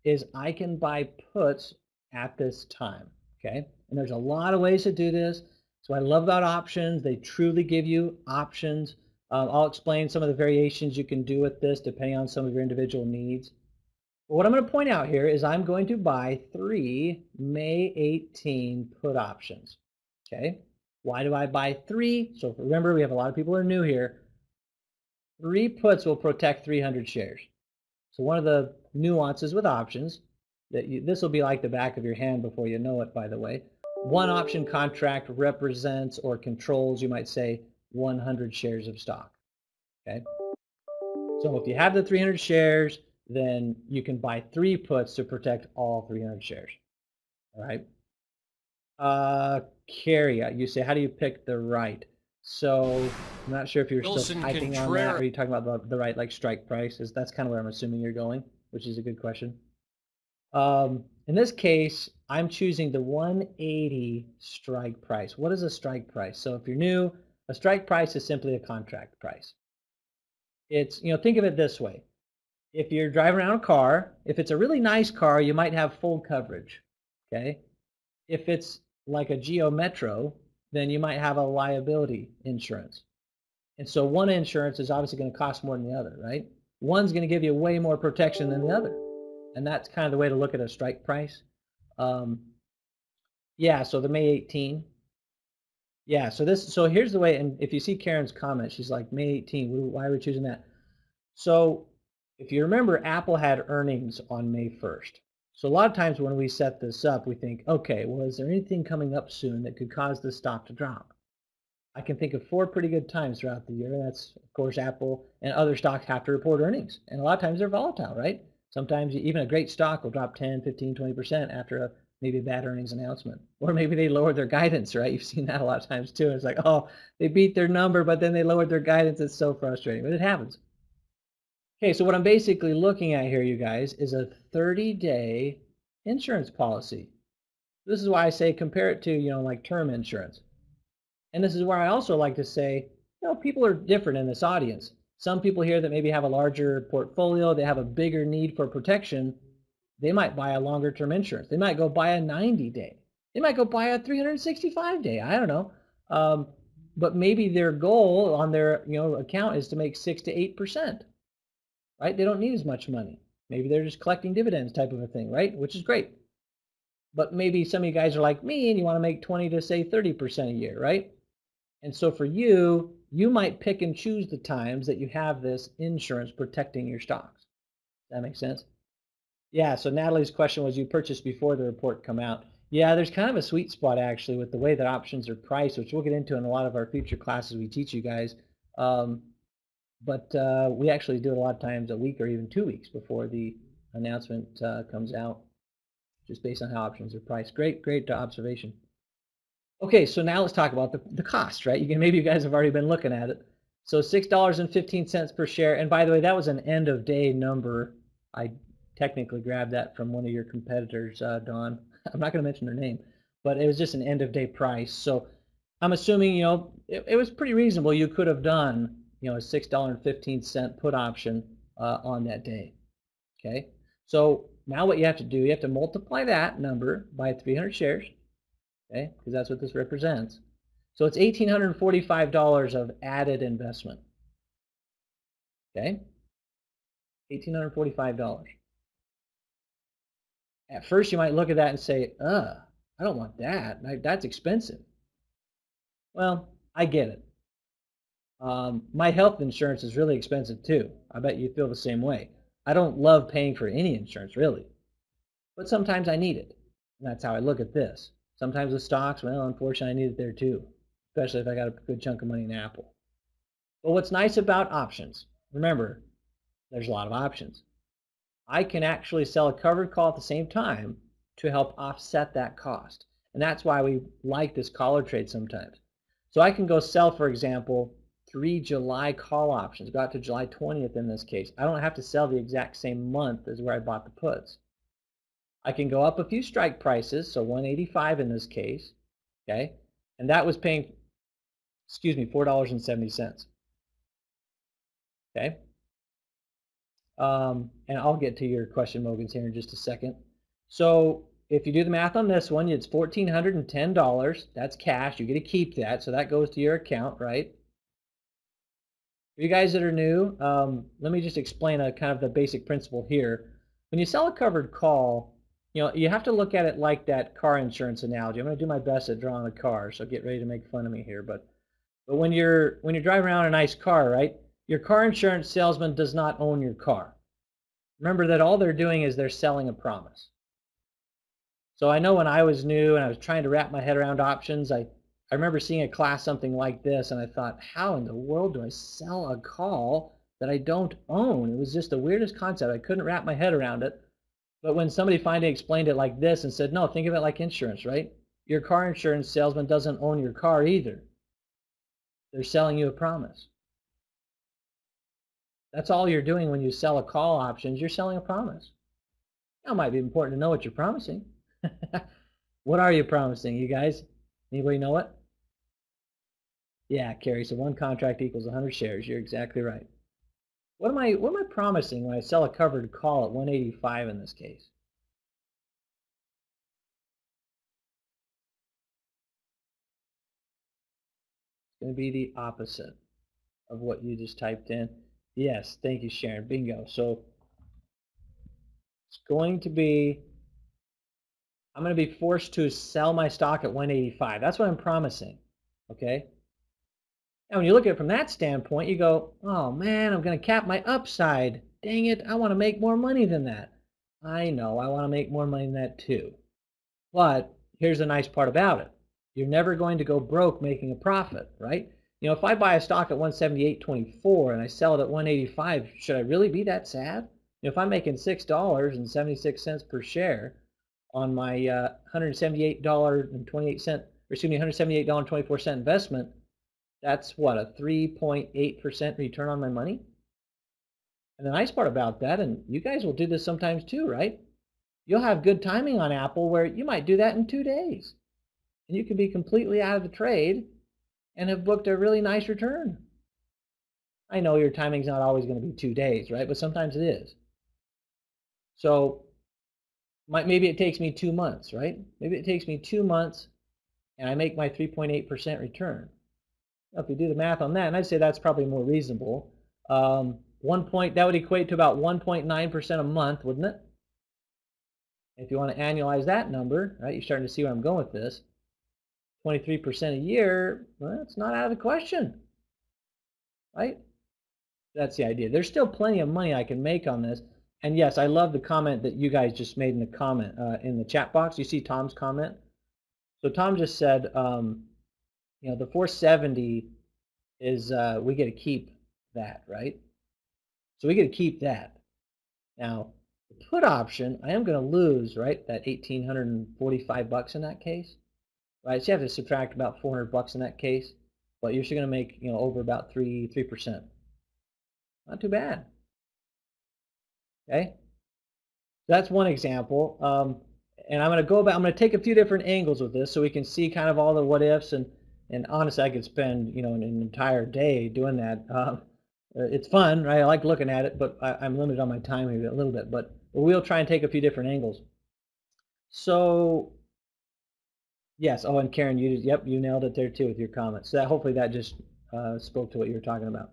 is I can buy puts at this time, okay? And there's a lot of ways to do this. So what I love about options, they truly give you options. I'll explain some of the variations you can do with this depending on some of your individual needs. But what I'm going to point out here is I'm going to buy 3 May 18 put options, okay? Why do I buy 3? So remember, we have a lot of people who are new here. 3 puts will protect 300 shares. So one of the nuances with options, this will be like the back of your hand before you know it, by the way. One option contract represents or controls, you might say, 100 shares of stock. Okay. So if you have the 300 shares, then you can buy 3 puts to protect all 300 shares. All right. Carrie, you say, how do you pick the right? So I'm not sure if you're still typing on that, or are you talking about the right, like strike price? That's kind of where I'm assuming you're going, which is a good question. In this case, I'm choosing the 180 strike price. What is a strike price? So if you're new, a strike price is simply a contract price. It's, think of it this way. If you're driving around a car, if it's a really nice car, you might have full coverage, okay? If it's like a Geo Metro, then you might have a liability insurance. And so one insurance is obviously going to cost more than the other, right? One's going to give you way more protection than the other. And that's kind of the way to look at a strike price. Yeah, so the May 18. Yeah, so here's the way, and if you see Karen's comment, she's like, May 18, why are we choosing that? So if you remember, Apple had earnings on May 1st. So a lot of times when we set this up, we think, okay, well, is there anything coming up soon that could cause the stock to drop? I can think of 4 pretty good times throughout the year. And that's, of course, Apple and other stocks have to report earnings. And a lot of times they're volatile, right? Sometimes even a great stock will drop 10, 15, 20% after maybe a bad earnings announcement. Or maybe they lowered their guidance, right? You've seen that a lot of times too. It's like, oh, they beat their number, but then they lowered their guidance. It's so frustrating, but it happens. Okay, so what I'm basically looking at here, you guys, is a 30-day insurance policy. This is why I say compare it to, like term insurance. And this is where I also like to say, people are different in this audience. Some people here that maybe have a larger portfolio, they have a bigger need for protection, they might buy a longer term insurance. They might go buy a 90-day. They might go buy a 365-day. I don't know. But maybe their goal on their account is to make 6 to 8%. Right? They don't need as much money. Maybe they're just collecting dividends type of a thing, right? Which is great. But maybe some of you guys are like me and you want to make 20 to say 30% a year, right? And so for you, you might pick and choose the times that you have this insurance protecting your stocks. Does that make sense? Yeah, so Natalie's question was, you purchased before the report come out. Yeah, there's kind of a sweet spot actually with the way that options are priced, which we'll get into in a lot of our future classes we teach you guys. But we actually do it a lot of times a week or even 2 weeks before the announcement comes out, just based on how options are priced. Great observation. Okay, so now let's talk about the cost, right? Maybe you guys have already been looking at it. So $6.15 per share. And by the way, that was an end of day number. I technically grabbed that from one of your competitors, Don. I'm not going to mention their name, but it was just an end of day price. So I'm assuming, it was pretty reasonable. You could have done, a $6.15 put option on that day. Okay. So now what you have to do, you have to multiply that number by 300 shares. Okay, because that's what this represents. So it's $1,845 of added investment. Okay, $1,845. At first, you might look at that and say, I don't want that. That's expensive. Well, I get it. My health insurance is really expensive too. I bet you feel the same way. I don't love paying for any insurance, really. But sometimes I need it. And that's how I look at this. Sometimes with stocks, well, unfortunately, I need it there too, especially if I got a good chunk of money in Apple. But what's nice about options, remember, there's a lot of options. I can actually sell a covered call at the same time to help offset that cost. And that's why we like this collar trade sometimes. So I can go sell, for example, 3 July call options, go out to July 20th in this case. I don't have to sell the exact same month as where I bought the puts. I can go up a few strike prices, so 185 in this case, okay? And that was paying, $4.70, okay? And I'll get to your question, Mogans, here in just a second. So if you do the math on this one, it's $1,410. That's cash. You get to keep that, so that goes to your account, right? For you guys that are new, let me just explain a kind of the basic principle here. When you sell a covered call, you have to look at it like that car insurance analogy. I'm going to do my best at drawing a car, so get ready to make fun of me here. But when you're driving around a nice car, right? Your car insurance salesman does not own your car. Remember that all they're doing is they're selling a promise. So I know when I was new and I was trying to wrap my head around options, I remember seeing a class something like this, and I thought, how in the world do I sell a call that I don't own? It was just the weirdest concept. I couldn't wrap my head around it. But when somebody finally explained it like this and said, no, think of it like insurance, right? Your car insurance salesman doesn't own your car either. They're selling you a promise. That's all you're doing when you sell a call options. You're selling a promise. Now, it might be important to know what you're promising. What are you promising, you guys? Anybody know it? Yeah, Carrie, so one contract equals 100 shares. You're exactly right. What am I promising when I sell a covered call at 185 in this case? It's going to be the opposite of what you just typed in. Yes, thank you, Sharon. Bingo. So it's going to be, I'm going to be forced to sell my stock at 185. That's what I'm promising. Okay? Now, when you look at it from that standpoint, you go, oh man, I'm going to cap my upside. Dang it, I want to make more money than that. I know, I want to make more money than that too. But here's the nice part about it. You're never going to go broke making a profit, right? If I buy a stock at 178.24 and I sell it at 185, should I really be that sad? If I'm making $6.76 per share on my $178.24 investment, that's what, a 3.8% return on my money? And the nice part about that, and you guys will do this sometimes too, right? You'll have good timing on Apple where you might do that in 2 days. And you can be completely out of the trade and have booked a really nice return. I know your timing's not always going to be 2 days, right? But sometimes it is. So maybe it takes me 2 months, right? Maybe it takes me 2 months and I make my 3.8% return. Now, if you do the math on that, and I'd say that's probably more reasonable, that would equate to about 1.9% a month, wouldn't it? If you want to annualize that number, right, you're starting to see where I'm going with this. 23% a year, well, it's not out of the question, right? That's the idea. There's still plenty of money I can make on this. And yes, I love the comment that you guys just made in the comment in the chat box. You see Tom's comment. So Tom just said, you know, the 470 is we get to keep that, right? So we get to keep that. Now, the put option, I am going to lose, right? That $1,845 in that case, right? So you have to subtract about $400 in that case, but you're still going to make, you know, over about 3%. Not too bad. Okay, that's one example. And I'm going to go back. I'm going to take a few different angles with this so we can see kind of all the what ifs. And honestly, I could spend, you know, an entire day doing that. It's fun, right? I like looking at it, but I'm limited on my time here a little bit. But we'll try and take a few different angles. So yes. Oh, and Karen, yep, you nailed it there too with your comments. So hopefully that just spoke to what you were talking about.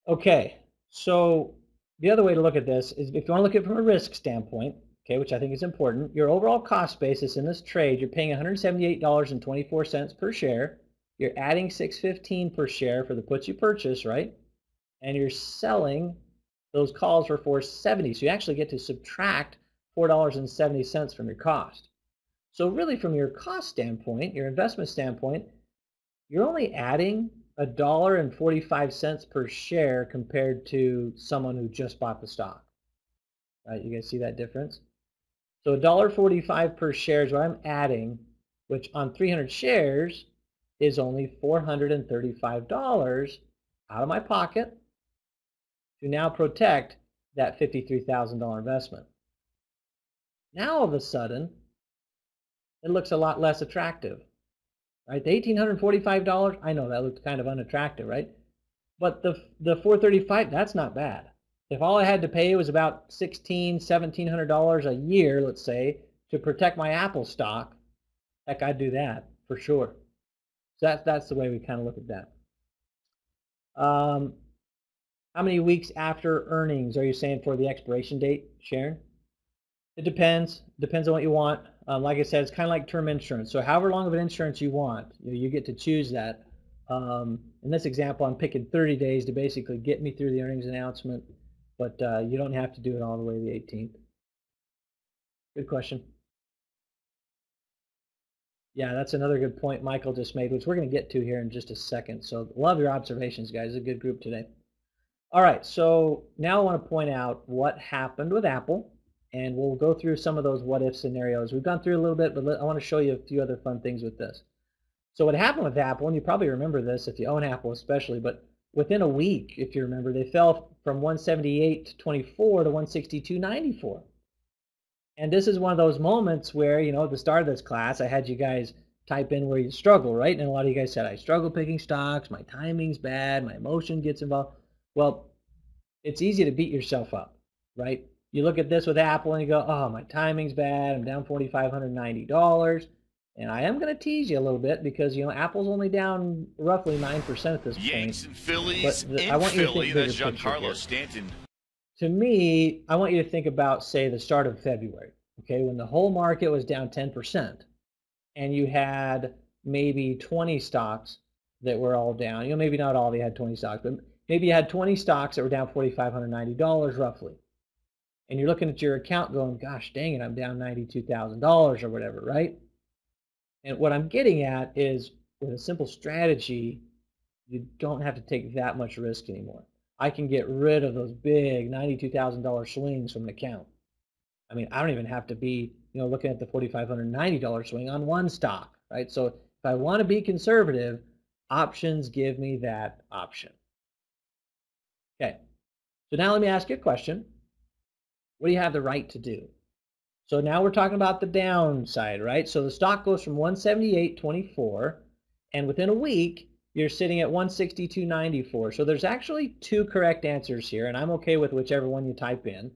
Okay, so the other way to look at this is if you want to look at it from a risk standpoint, okay, which I think is important, your overall cost basis in this trade, you're paying $178.24 per share. You're adding $6.15 per share for the puts you purchase, right? And you're selling those calls for $4.70. So you actually get to subtract $4.70 from your cost. So really from your cost standpoint, your investment standpoint, you're only adding $1.45 per share compared to someone who just bought the stock. Right? You guys see that difference? So $1.45 per share is what I'm adding, which on 300 shares is only $435 out of my pocket to now protect that $53,000 investment. Now all of a sudden, it looks a lot less attractive. Right, the $1,845, I know that looked kind of unattractive, right? But the $435, that's not bad. If all I had to pay was about $1,600, $1,700 a year, let's say, to protect my Apple stock, heck, I'd do that for sure. So that's the way we kind of look at that. How many weeks after earnings are you saying for the expiration date, Sharon? It depends. Depends on what you want. Like I said, it's kind of like term insurance. So however long of an insurance you want, you get to choose that. In this example, I'm picking 30 days to basically get me through the earnings announcement, but you don't have to do it all the way to the 18th. Good question. Yeah, that's another good point Michael just made, which we're going to get to here in just a second. So love your observations, guys. It's a good group today. All right, so now I want to point out what happened with Apple. And we'll go through some of those what-if scenarios. We've gone through a little bit, but I want to show you a few other fun things with this. So what happened with Apple, and you probably remember this if you own Apple especially, but within a week, if you remember, they fell from 178.24 to 162.94. And this is one of those moments where, you know, at the start of this class, I had you guys type in where you struggle, right? And a lot of you guys said, I struggle picking stocks, my timing's bad, my emotion gets involved. Well, it's easy to beat yourself up, right? You look at this with Apple and you go, oh, my timing's bad. I'm down $4,590. And I am going to tease you a little bit because, you know, Apple's only down roughly 9% at this Yanks point. and Phillies But I want you to think that's bigger picture Giancarlo here. Stanton. To me, I want you to think about, say, the start of February, okay, when the whole market was down 10% and you had maybe 20 stocks that were all down. You know, maybe not all of you had 20 stocks, but maybe you had 20 stocks that were down $4,590 roughly. And you're looking at your account going, gosh, dang it, I'm down $92,000 or whatever, right? And what I'm getting at is with a simple strategy, you don't have to take that much risk anymore. I can get rid of those big $92,000 swings from an account. I mean, I don't even have to be, you know, looking at the $4,590 swing on one stock, right? So if I want to be conservative, options give me that option. Okay, so now let me ask you a question. What do you have the right to do? So now we're talking about the downside, right? So the stock goes from 178.24, and within a week, you're sitting at 162.94. So there's actually two correct answers here, and I'm okay with whichever one you type in.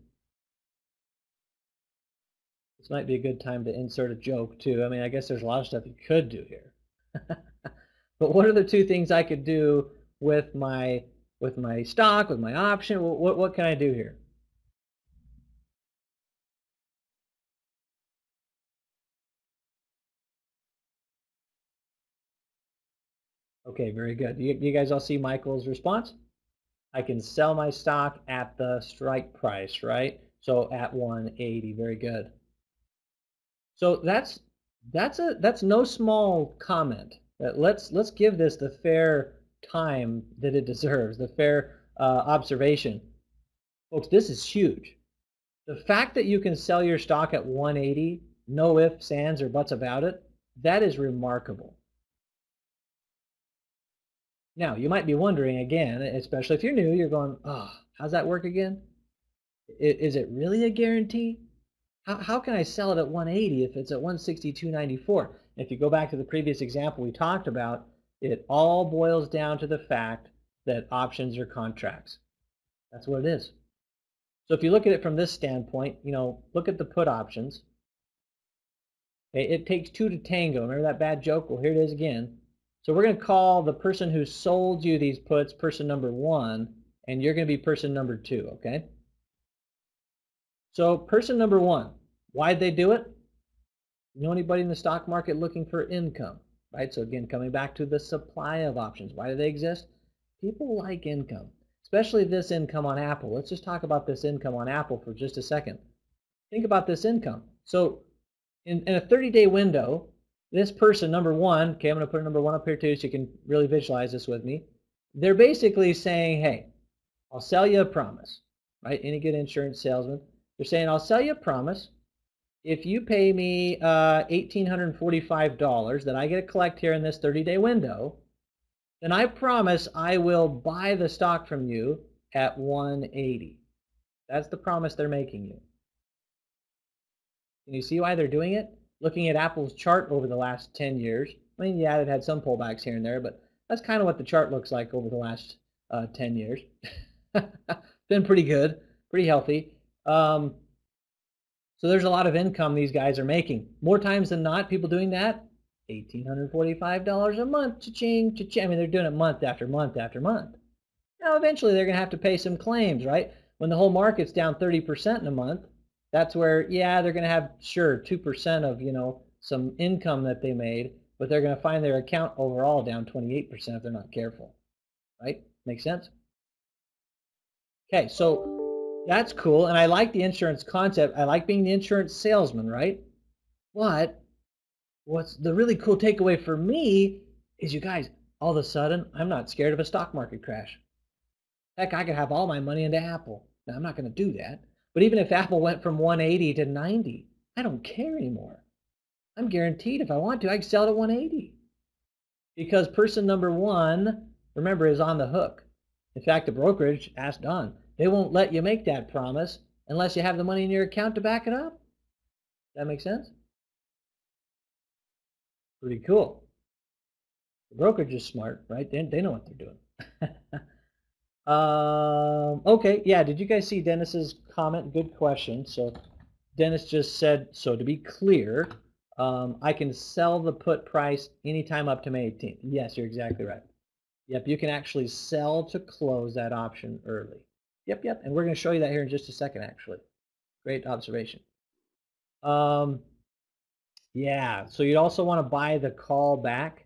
This might be a good time to insert a joke, too. I mean, I guess there's a lot of stuff you could do here. But what are the two things I could do with my stock, with my option? What can I do here? Okay, very good. You guys all see Michael's response? I can sell my stock at the strike price, right? So at 180, very good. So that's no small comment. Let's give this the fair time that it deserves, the fair observation. Folks, this is huge. The fact that you can sell your stock at 180, no ifs, ands, or buts about it, that is remarkable. Now, you might be wondering again, especially if you're new, you're going, oh, how's that work again? Is it really a guarantee? How can I sell it at 180 if it's at 162.94? If you go back to the previous example we talked about, it all boils down to the fact that options are contracts. That's what it is. So if you look at it from this standpoint, look at the put options. Okay, it takes two to tango. Remember that bad joke? Well, here it is again. So we're going to call the person who sold you these puts person number 1, and you're going to be person number 2, okay? So person number 1, why'd they do it? Know anybody in the stock market looking for income, right? So again, coming back to the supply of options, why do they exist? People like income, especially this income on Apple. Let's just talk about this income on Apple for just a second. Think about this income. So in a 30-day window, this person, number 1, okay, I'm going to put number 1 up here too so you can really visualize this with me. They're basically saying, hey, I'll sell you a promise, right? Any good insurance salesman. They're saying, I'll sell you a promise. If you pay me $1,845 that I get to collect here in this 30-day window, then I promise I will buy the stock from you at 180. That's the promise they're making you. Can you see why they're doing it? Looking at Apple's chart over the last 10 years, I mean, yeah, it had some pullbacks here and there, but that's kind of what the chart looks like over the last 10 years. Been pretty good, pretty healthy. So there's a lot of income these guys are making. More times than not, people doing that, $1,845 a month, cha-ching, cha-ching. I mean, they're doing it month after month after month. Now, eventually, they're going to have to pay some claims, right? When the whole market's down 30% in a month, that's where, yeah, they're going to have, sure, 2% of, some income that they made, but they're going to find their account overall down 28% if they're not careful, right? Make sense? Okay, so that's cool, and I like the insurance concept. I like being the insurance salesman, right? But what's the really cool takeaway for me is, you guys, all of a sudden, I'm not scared of a stock market crash. Heck, I could have all my money into Apple. Now, I'm not going to do that. But even if Apple went from 180 to 90, I don't care anymore. I'm guaranteed if I want to, I can sell it at 180. Because person number 1, remember, is on the hook. In fact, the brokerage asked Don, they won't let you make that promise unless you have the money in your account to back it up. Does that make sense? Pretty cool. The brokerage is smart, right? They know what they're doing. Okay, yeah, did you guys see Dennis's comment? Good question. So Dennis just said, so to be clear, I can sell the put price anytime up to May 18th. Yes, you're exactly right. Yep, you can actually sell to close that option early. Yep, and we're going to show you that here in just a second, actually. Great observation. Yeah, so you'd also want to buy the call back.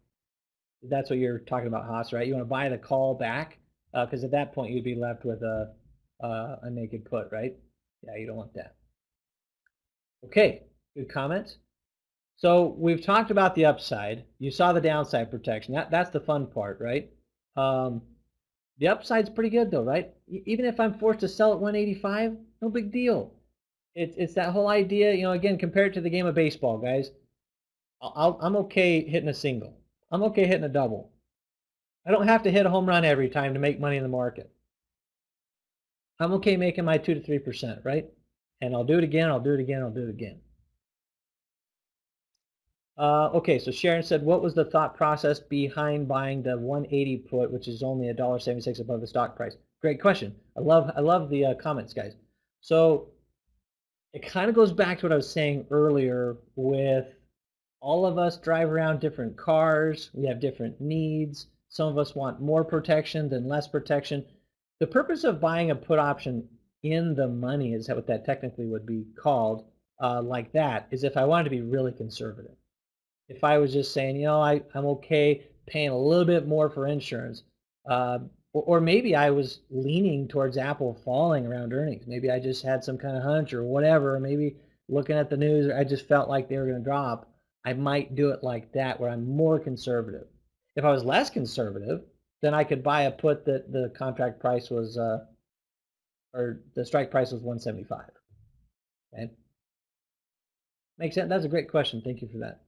That's what you're talking about, Haas, right? You want to buy the call back because at that point you'd be left with a naked put, right? Yeah, you don't want that. Okay, good comments. So we've talked about the upside. You saw the downside protection. That's the fun part, right? The upside's pretty good though, right? Even if I'm forced to sell at 185, no big deal. It's that whole idea, again, compare it to the game of baseball, guys. I'm okay hitting a single. I'm okay hitting a double. I don't have to hit a home run every time to make money in the market. I'm okay making my 2 to 3%, right? And I'll do it again, I'll do it again, I'll do it again. Okay, so Sharon said, what was the thought process behind buying the 180 put, which is only $1.76 above the stock price? Great question. I love the comments, guys. So it kind of goes back to what I was saying earlier with all of us drive around different cars. We have different needs. Some of us want more protection than less protection. The purpose of buying a put option in the money, is what that technically would be called, like that, is if I wanted to be really conservative. If I was just saying, I'm okay paying a little bit more for insurance, or maybe I was leaning towards Apple falling around earnings. Maybe I just had some kind of hunch or whatever. Or maybe looking at the news, I just felt like they were going to drop. I might do it like that, where I'm more conservative. If I was less conservative, then I could buy a put that the contract price was, or the strike price was 175. Okay, makes sense. That's a great question. Thank you for that.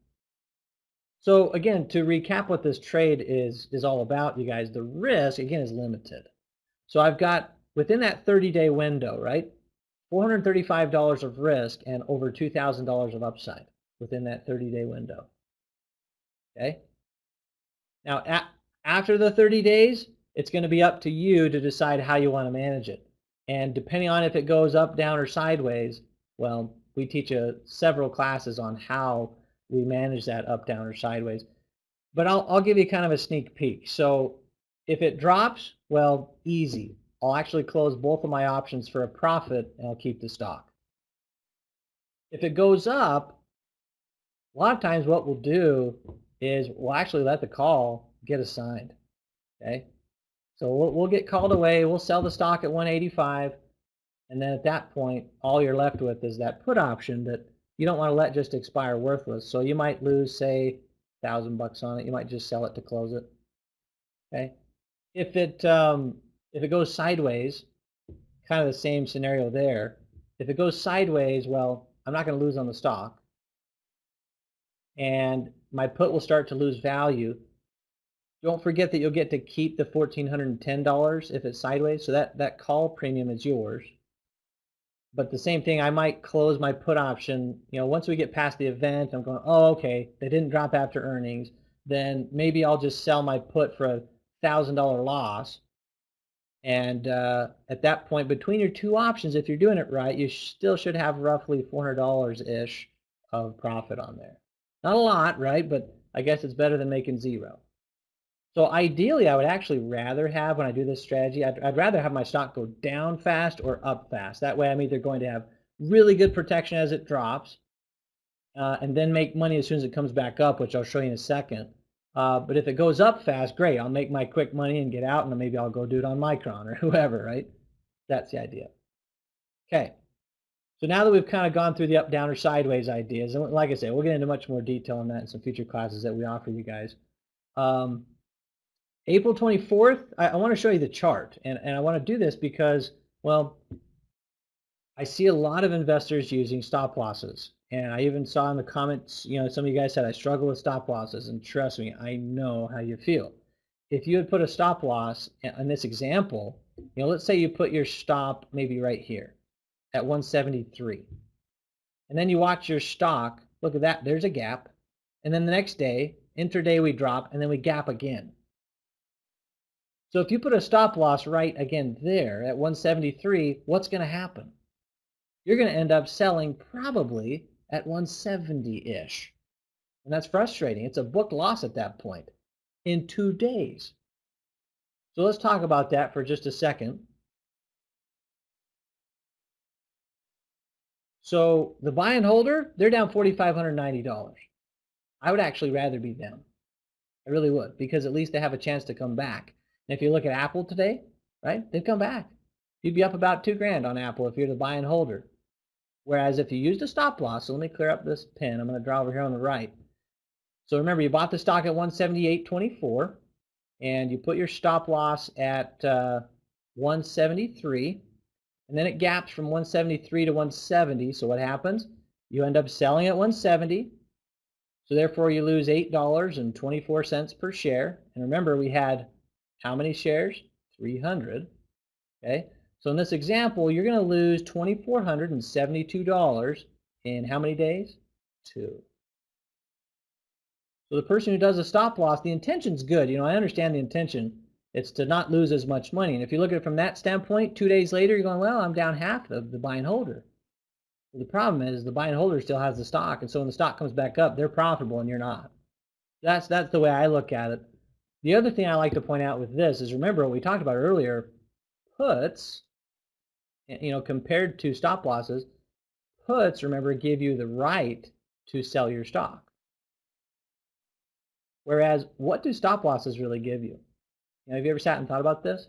So again, to recap what this trade is all about, you guys, the risk again is limited. So I've got within that 30-day window, right? $435 of risk and over $2,000 of upside within that 30-day window. Okay. Now, after the 30 days, it's going to be up to you to decide how you want to manage it. And depending on if it goes up, down, or sideways, well, we teach several classes on how we manage that up, down, or sideways. But I'll give you kind of a sneak peek. So if it drops, well, easy. I'll actually close both of my options for a profit, and I'll keep the stock. If it goes up, a lot of times what we'll do is we'll actually let the call get assigned. Okay, so we'll get called away. We'll sell the stock at 185, and then at that point, all you're left with is that put option that you don't want to let just expire worthless. So you might lose, say, $1,000 on it. You might just sell it to close it. Okay, if it goes sideways, kind of the same scenario there. If it goes sideways, well, I'm not going to lose on the stock, and my put will start to lose value. Don't forget that you'll get to keep the $1,410 if it's sideways, so that call premium is yours. But the same thing, I might close my put option, once we get past the event. I'm going, oh, okay, they didn't drop after earnings, then maybe I'll just sell my put for $1,000 loss. And at that point, between your two options, if you're doing it right, you still should have roughly $400-ish of profit on there. Not a lot, right? But I guess it's better than making zero. So ideally, I would actually rather have, when I do this strategy, I'd rather have my stock go down fast or up fast. That way I'm either going to have really good protection as it drops and then make money as soon as it comes back up, which I'll show you in a second. But if it goes up fast, great. I'll make my quick money and get out, and then maybe I'll go do it on Micron or whoever, right? That's the idea. Okay. So now that we've kind of gone through the up, down, or sideways ideas, and like I say, we'll get into much more detail on that in some future classes that we offer you guys. April 24th, I want to show you the chart, and I want to do this because, well, I see a lot of investors using stop losses, and I even saw in the comments, some of you guys said I struggle with stop losses, and trust me, I know how you feel. If you had put a stop loss in this example, let's say you put your stop maybe right here at 173, and then you watch your stock, look at that, there's a gap, and then the next day, intraday we drop, and then we gap again. So if you put a stop loss right again there at 173, what's going to happen? You're going to end up selling probably at 170-ish. And that's frustrating. It's a book loss at that point in 2 days. So let's talk about that for just a second. So the buy and holder, they're down $4,590. I would actually rather be them. I really would, because at least they have a chance to come back. And if you look at Apple today, right, they've come back. You'd be up about $2,000 on Apple if you're the buy and holder. Whereas if you used a stop loss, so let me clear up this pin. I'm going to draw over here on the right. So remember, you bought the stock at 178.24, and you put your stop loss at 173, and then it gaps from 173 to 170. So what happens? You end up selling at 170. So therefore, you lose $8.24 per share. And remember, we had how many shares? 300. Okay. So in this example, you're going to lose $2,472 in how many days? 2. So the person who does a stop loss, the intention's good. I understand the intention. It's to not lose as much money. And if you look at it from that standpoint, 2 days later, you're going, well, I'm down half of the buy and holder. Well, the problem is the buy and holder still has the stock. And so when the stock comes back up, they're profitable and you're not. That's the way I look at it. The other thing I like to point out with this is, remember what we talked about earlier, puts, compared to stop losses, puts, remember, give you the right to sell your stock. Whereas, what do stop losses really give you? Have you ever sat and thought about this?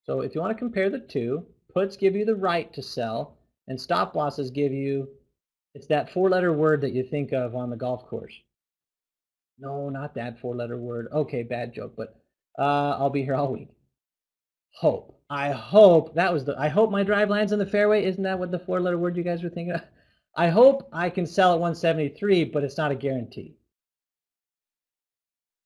So if you want to compare the two, puts give you the right to sell, and stop losses give you, it's that four-letter word that you think of on the golf course. No, not that four-letter word. Okay, bad joke, but I'll be here all week. Hope. I hope I hope my drive lands in the fairway. Isn't that what the four-letter word you guys were thinking of? I hope I can sell at 173, but it's not a guarantee.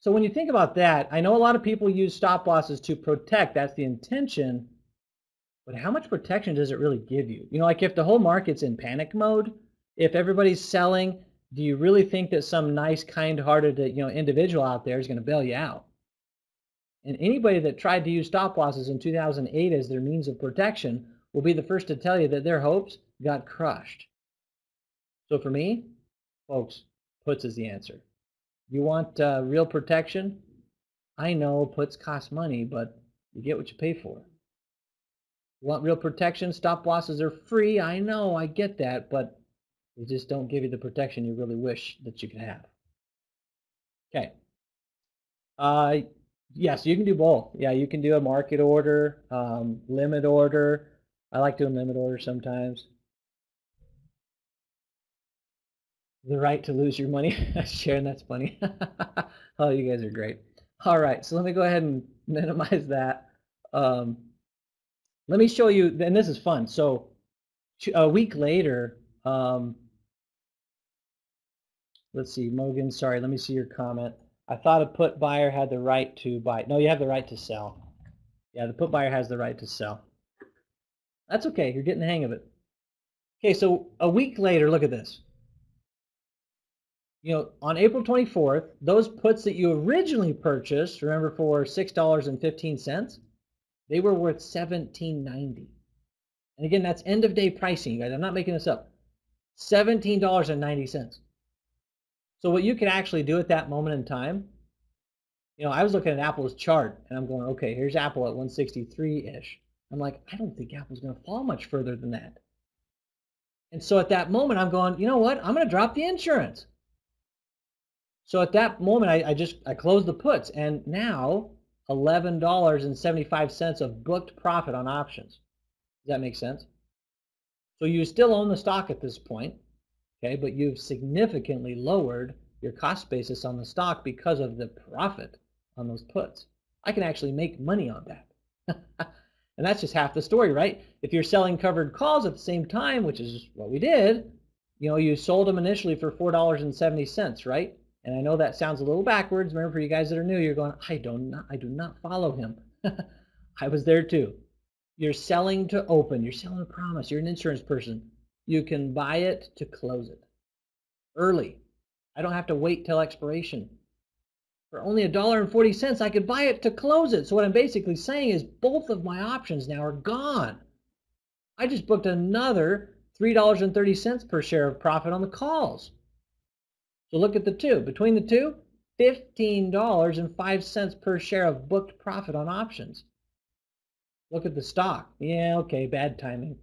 So when you think about that, I know a lot of people use stop losses to protect. That's the intention. But how much protection does it really give you? Like if the whole market's in panic mode, if everybody's selling, do you really think that some nice, kind-hearted, individual out there is going to bail you out? And anybody that tried to use stop losses in 2008 as their means of protection will be the first to tell you that their hopes got crushed. So for me, folks, puts is the answer. You want real protection? I know puts cost money, but you get what you pay for. You want real protection? Stop losses are free. I know, I get that, but they just don't give you the protection you really wish that you could have. Okay. Yes, you can do both. Yeah, you can do a market order, limit order. I like doing limit order sometimes. The right to lose your money. Sharon, that's funny. Oh, you guys are great. All right, so let me go ahead and minimize that. Let me show you, and this is fun. So a week later, let's see, Mogan, sorry, let me see your comment. I thought a put buyer had the right to buy. No, you have the right to sell. Yeah, the put buyer has the right to sell. That's okay, you're getting the hang of it. Okay, so a week later, look at this. On April 24th, those puts that you originally purchased, remember, for $6.15, they were worth $17.90. And again, that's end of day pricing, you guys. I'm not making this up. $17.90. So what you can actually do at that moment in time, I was looking at Apple's chart and I'm going, okay, here's Apple at 163-ish. I'm like, I don't think Apple's going to fall much further than that. And so at that moment, I'm going, you know what? I'm going to drop the insurance. So at that moment, I closed the puts, and now $11.75 of booked profit on options. Does that make sense? So you still own the stock at this point, okay, but you've significantly lowered your cost basis on the stock because of the profit on those puts. I can actually make money on that. And that's just half the story, right? If you're selling covered calls at the same time, which is what we did, you sold them initially for $4.70, right? And I know that sounds a little backwards. Remember, for you guys that are new, you're going, I do not follow him. I was there too. You're selling to open. You're selling a promise. You're an insurance person. You can buy it to close it early. I don't have to wait till expiration. For only $1.40, I could buy it to close it. So what I'm basically saying is both of my options now are gone. I just booked another $3.30 per share of profit on the calls. So look at the two. Between the two, $15.05 per share of booked profit on options. Look at the stock. Yeah, okay, bad timing.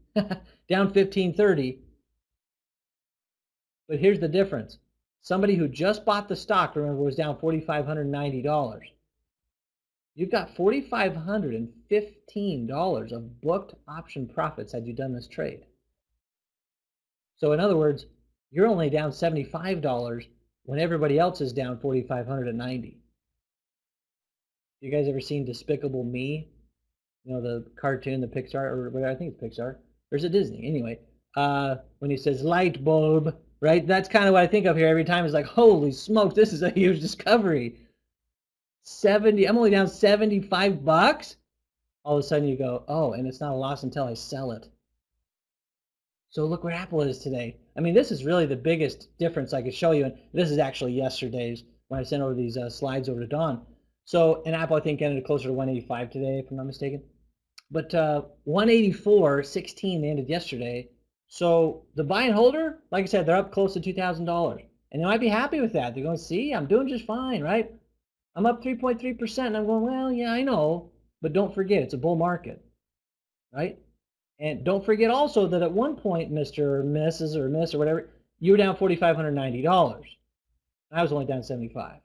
Down 15.30. But here's the difference. Somebody who just bought the stock, remember, was down $4,590. You've got $4,515 of booked option profits had you done this trade. So in other words, you're only down $75 when everybody else is down $4,590. You guys ever seen Despicable Me? The cartoon, the Pixar, or whatever, I think it's Pixar. Or is it Disney? Anyway, when he says light bulb, right? That's kind of what I think of here every time. It's like, holy smokes, this is a huge discovery. I'm only down $75. All of a sudden you go, oh, and it's not a loss until I sell it. So look where Apple is today. I mean, this is really the biggest difference I could show you. And this is actually yesterday's when I sent over these slides over to Dawn. So, and Apple, I think, ended closer to 185 today, if I'm not mistaken. But 184.16 ended yesterday. So the buy and holder, like I said, they're up close to $2,000. And they might be happy with that. They're going, see, I'm doing just fine, right? I'm up 3.3%. And I'm going, well, yeah, I know. But don't forget, it's a bull market, right? And don't forget also that at one point, Mr. or Mrs. or Miss or whatever, you were down $4,590. I was only down $75.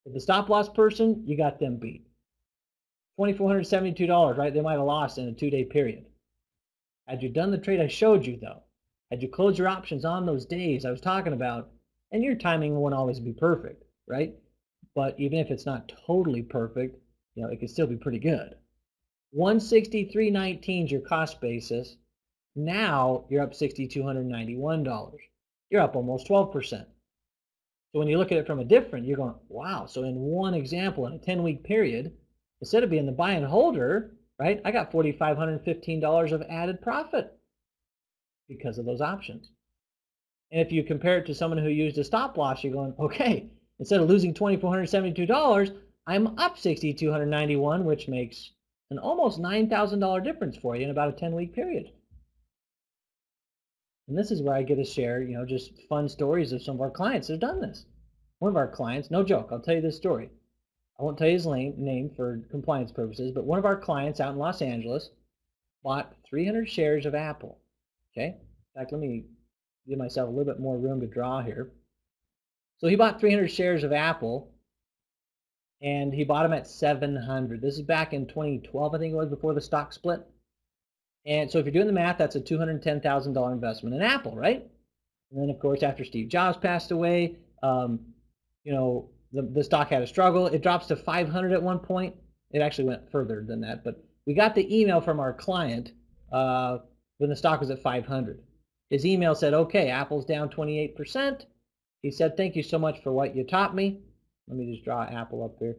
If the stop loss person, you got them beat. $2,472, right? They might have lost in a 2-day period. Had you done the trade I showed you, though, had you closed your options on those days I was talking about, and your timing won't always be perfect, right? But even if it's not totally perfect, it can still be pretty good. 163.19 is your cost basis. Now you're up $6,291. You're up almost 12%. So when you look at it from a different, you're going, wow. So in one example, in a 10-week period, instead of being the buy and holder, right, I got $4,515 of added profit because of those options. And if you compare it to someone who used a stop loss, you're going, okay, instead of losing $2,472, I'm up $6,291, which makes an almost $9,000 difference for you in about a 10-week period. And this is where I get to share, just fun stories of some of our clients that have done this. One of our clients, no joke, I'll tell you this story. I won't tell you his name for compliance purposes, but one of our clients out in Los Angeles bought 300 shares of Apple. Okay? In fact, let me give myself a little bit more room to draw here. So he bought 300 shares of Apple, and he bought them at 700. This is back in 2012, I think it was, before the stock split. And so if you're doing the math, that's a $210,000 investment in Apple, right? And then, of course, after Steve Jobs passed away, the stock had a struggle. It drops to 500 at one point. It actually went further than that, but we got the email from our client when the stock was at 500. His email said, okay, Apple's down 28%. He said, thank you so much for what you taught me. Let me just draw Apple up here.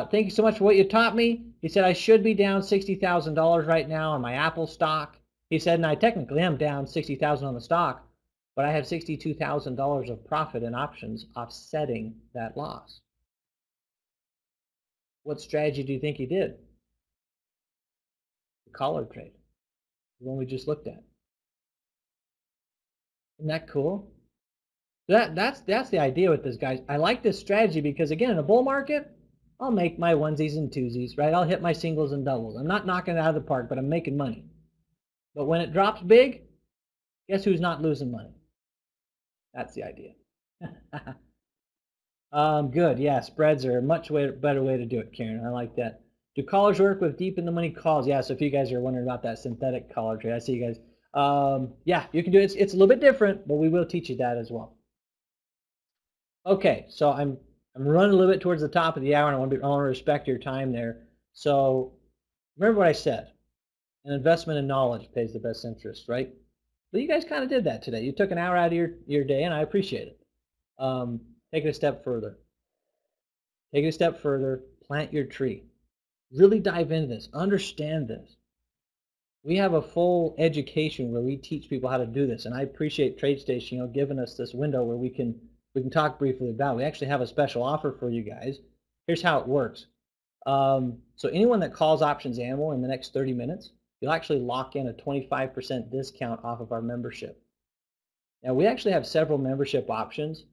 Thank you so much for what you taught me. He said, I should be down $60,000 right now on my Apple stock. He said, and I technically am down $60,000 on the stock, but I have $62,000 of profit in options offsetting that loss. What strategy do you think he did? The collar trade, the one we just looked at. Isn't that cool? That's the idea with this, guys. I like this strategy because, again, in a bull market, I'll make my onesies and twosies, right? I'll hit my singles and doubles. I'm not knocking it out of the park, but I'm making money. But when it drops big, guess who's not losing money? That's the idea. Good. Yeah, spreads are a much better way to do it, Karen. I like that. Do callers work with deep in the money calls? Yeah, so if you guys are wondering about that synthetic collar trade, I see you guys. Yeah, you can do it. It's a little bit different, but we will teach you that as well. Okay, so I'm running a little bit towards the top of the hour, and I want to respect your time there. So remember what I said. An investment in knowledge pays the best interest, right? But you guys kind of did that today. You took an hour out of your day, and I appreciate it. Take it a step further. Take it a step further. Plant your tree. Really dive into this. Understand this. We have a full education where we teach people how to do this, and I appreciate TradeStation, giving us this window where we can talk briefly about it. We actually have a special offer for you guys. Here's how it works. So anyone that calls OptionsAnimal in the next 30 minutes, you'll actually lock in a 25% discount off of our membership. Now, we actually have several membership options.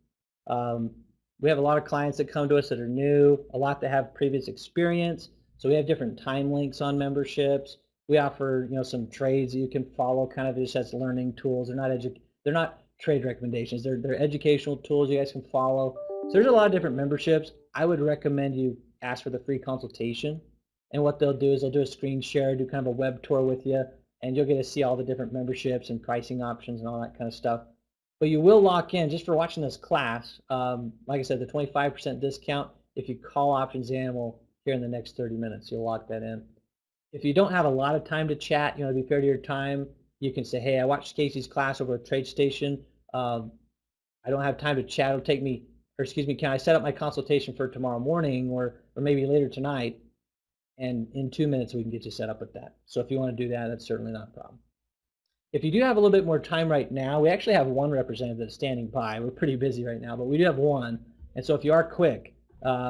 We have a lot of clients that come to us that are new, a lot that have previous experience. So we have different time links on memberships. We offer, some trades that you can follow, kind of just as learning tools. They're not trade recommendations. They're educational tools you guys can follow. So there's a lot of different memberships. I would recommend you ask for the free consultation. And what they'll do is they'll do a screen share, do kind of a web tour with you, and you'll get to see all the different memberships and pricing options and all that kind of stuff. But you will lock in, just for watching this class, like I said, the 25% discount if you call OptionsAnimal here in the next 30 minutes. You'll lock that in. If you don't have a lot of time to chat, to be fair to your time, you can say, hey, I watched Casey's class over at TradeStation. I don't have time to chat. It'll take me, or excuse me, can I set up my consultation for tomorrow morning or maybe later tonight? And in 2 minutes, we can get you set up with that. So if you want to do that, that's certainly not a problem. If you do have a little bit more time right now, we actually have one representative that's standing by. We're pretty busy right now, but we do have one. And so if you are quick,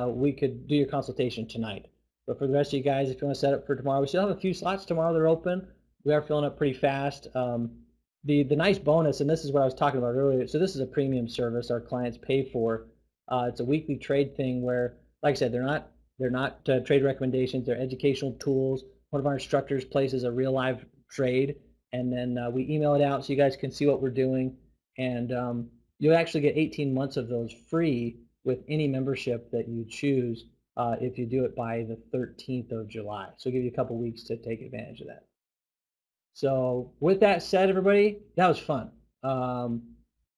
we could do your consultation tonight. But for the rest of you guys, if you want to set up for tomorrow, we still have a few slots tomorrow that are open. We are filling up pretty fast. The nice bonus, and this is what I was talking about earlier, so this is a premium service our clients pay for. It's a weekly trade thing where, like I said, they're not trade recommendations, they're educational tools. One of our instructors places a real live trade, and then we email it out so you guys can see what we're doing. And you'll actually get 18 months of those free with any membership that you choose if you do it by the 13th of July. So give you a couple weeks to take advantage of that. So with that said, everybody, that was fun.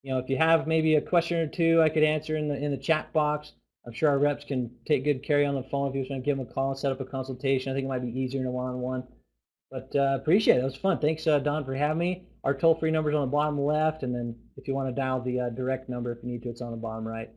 If you have maybe a question or two I could answer in the chat box, I'm sure our reps can take good care on the phone if you just want to give them a call and set up a consultation. I think it might be easier in a one-on-one. But appreciate it. It was fun. Thanks, Don, for having me. Our toll-free number is on the bottom left, and then if you want to dial the direct number if you need to, it's on the bottom right.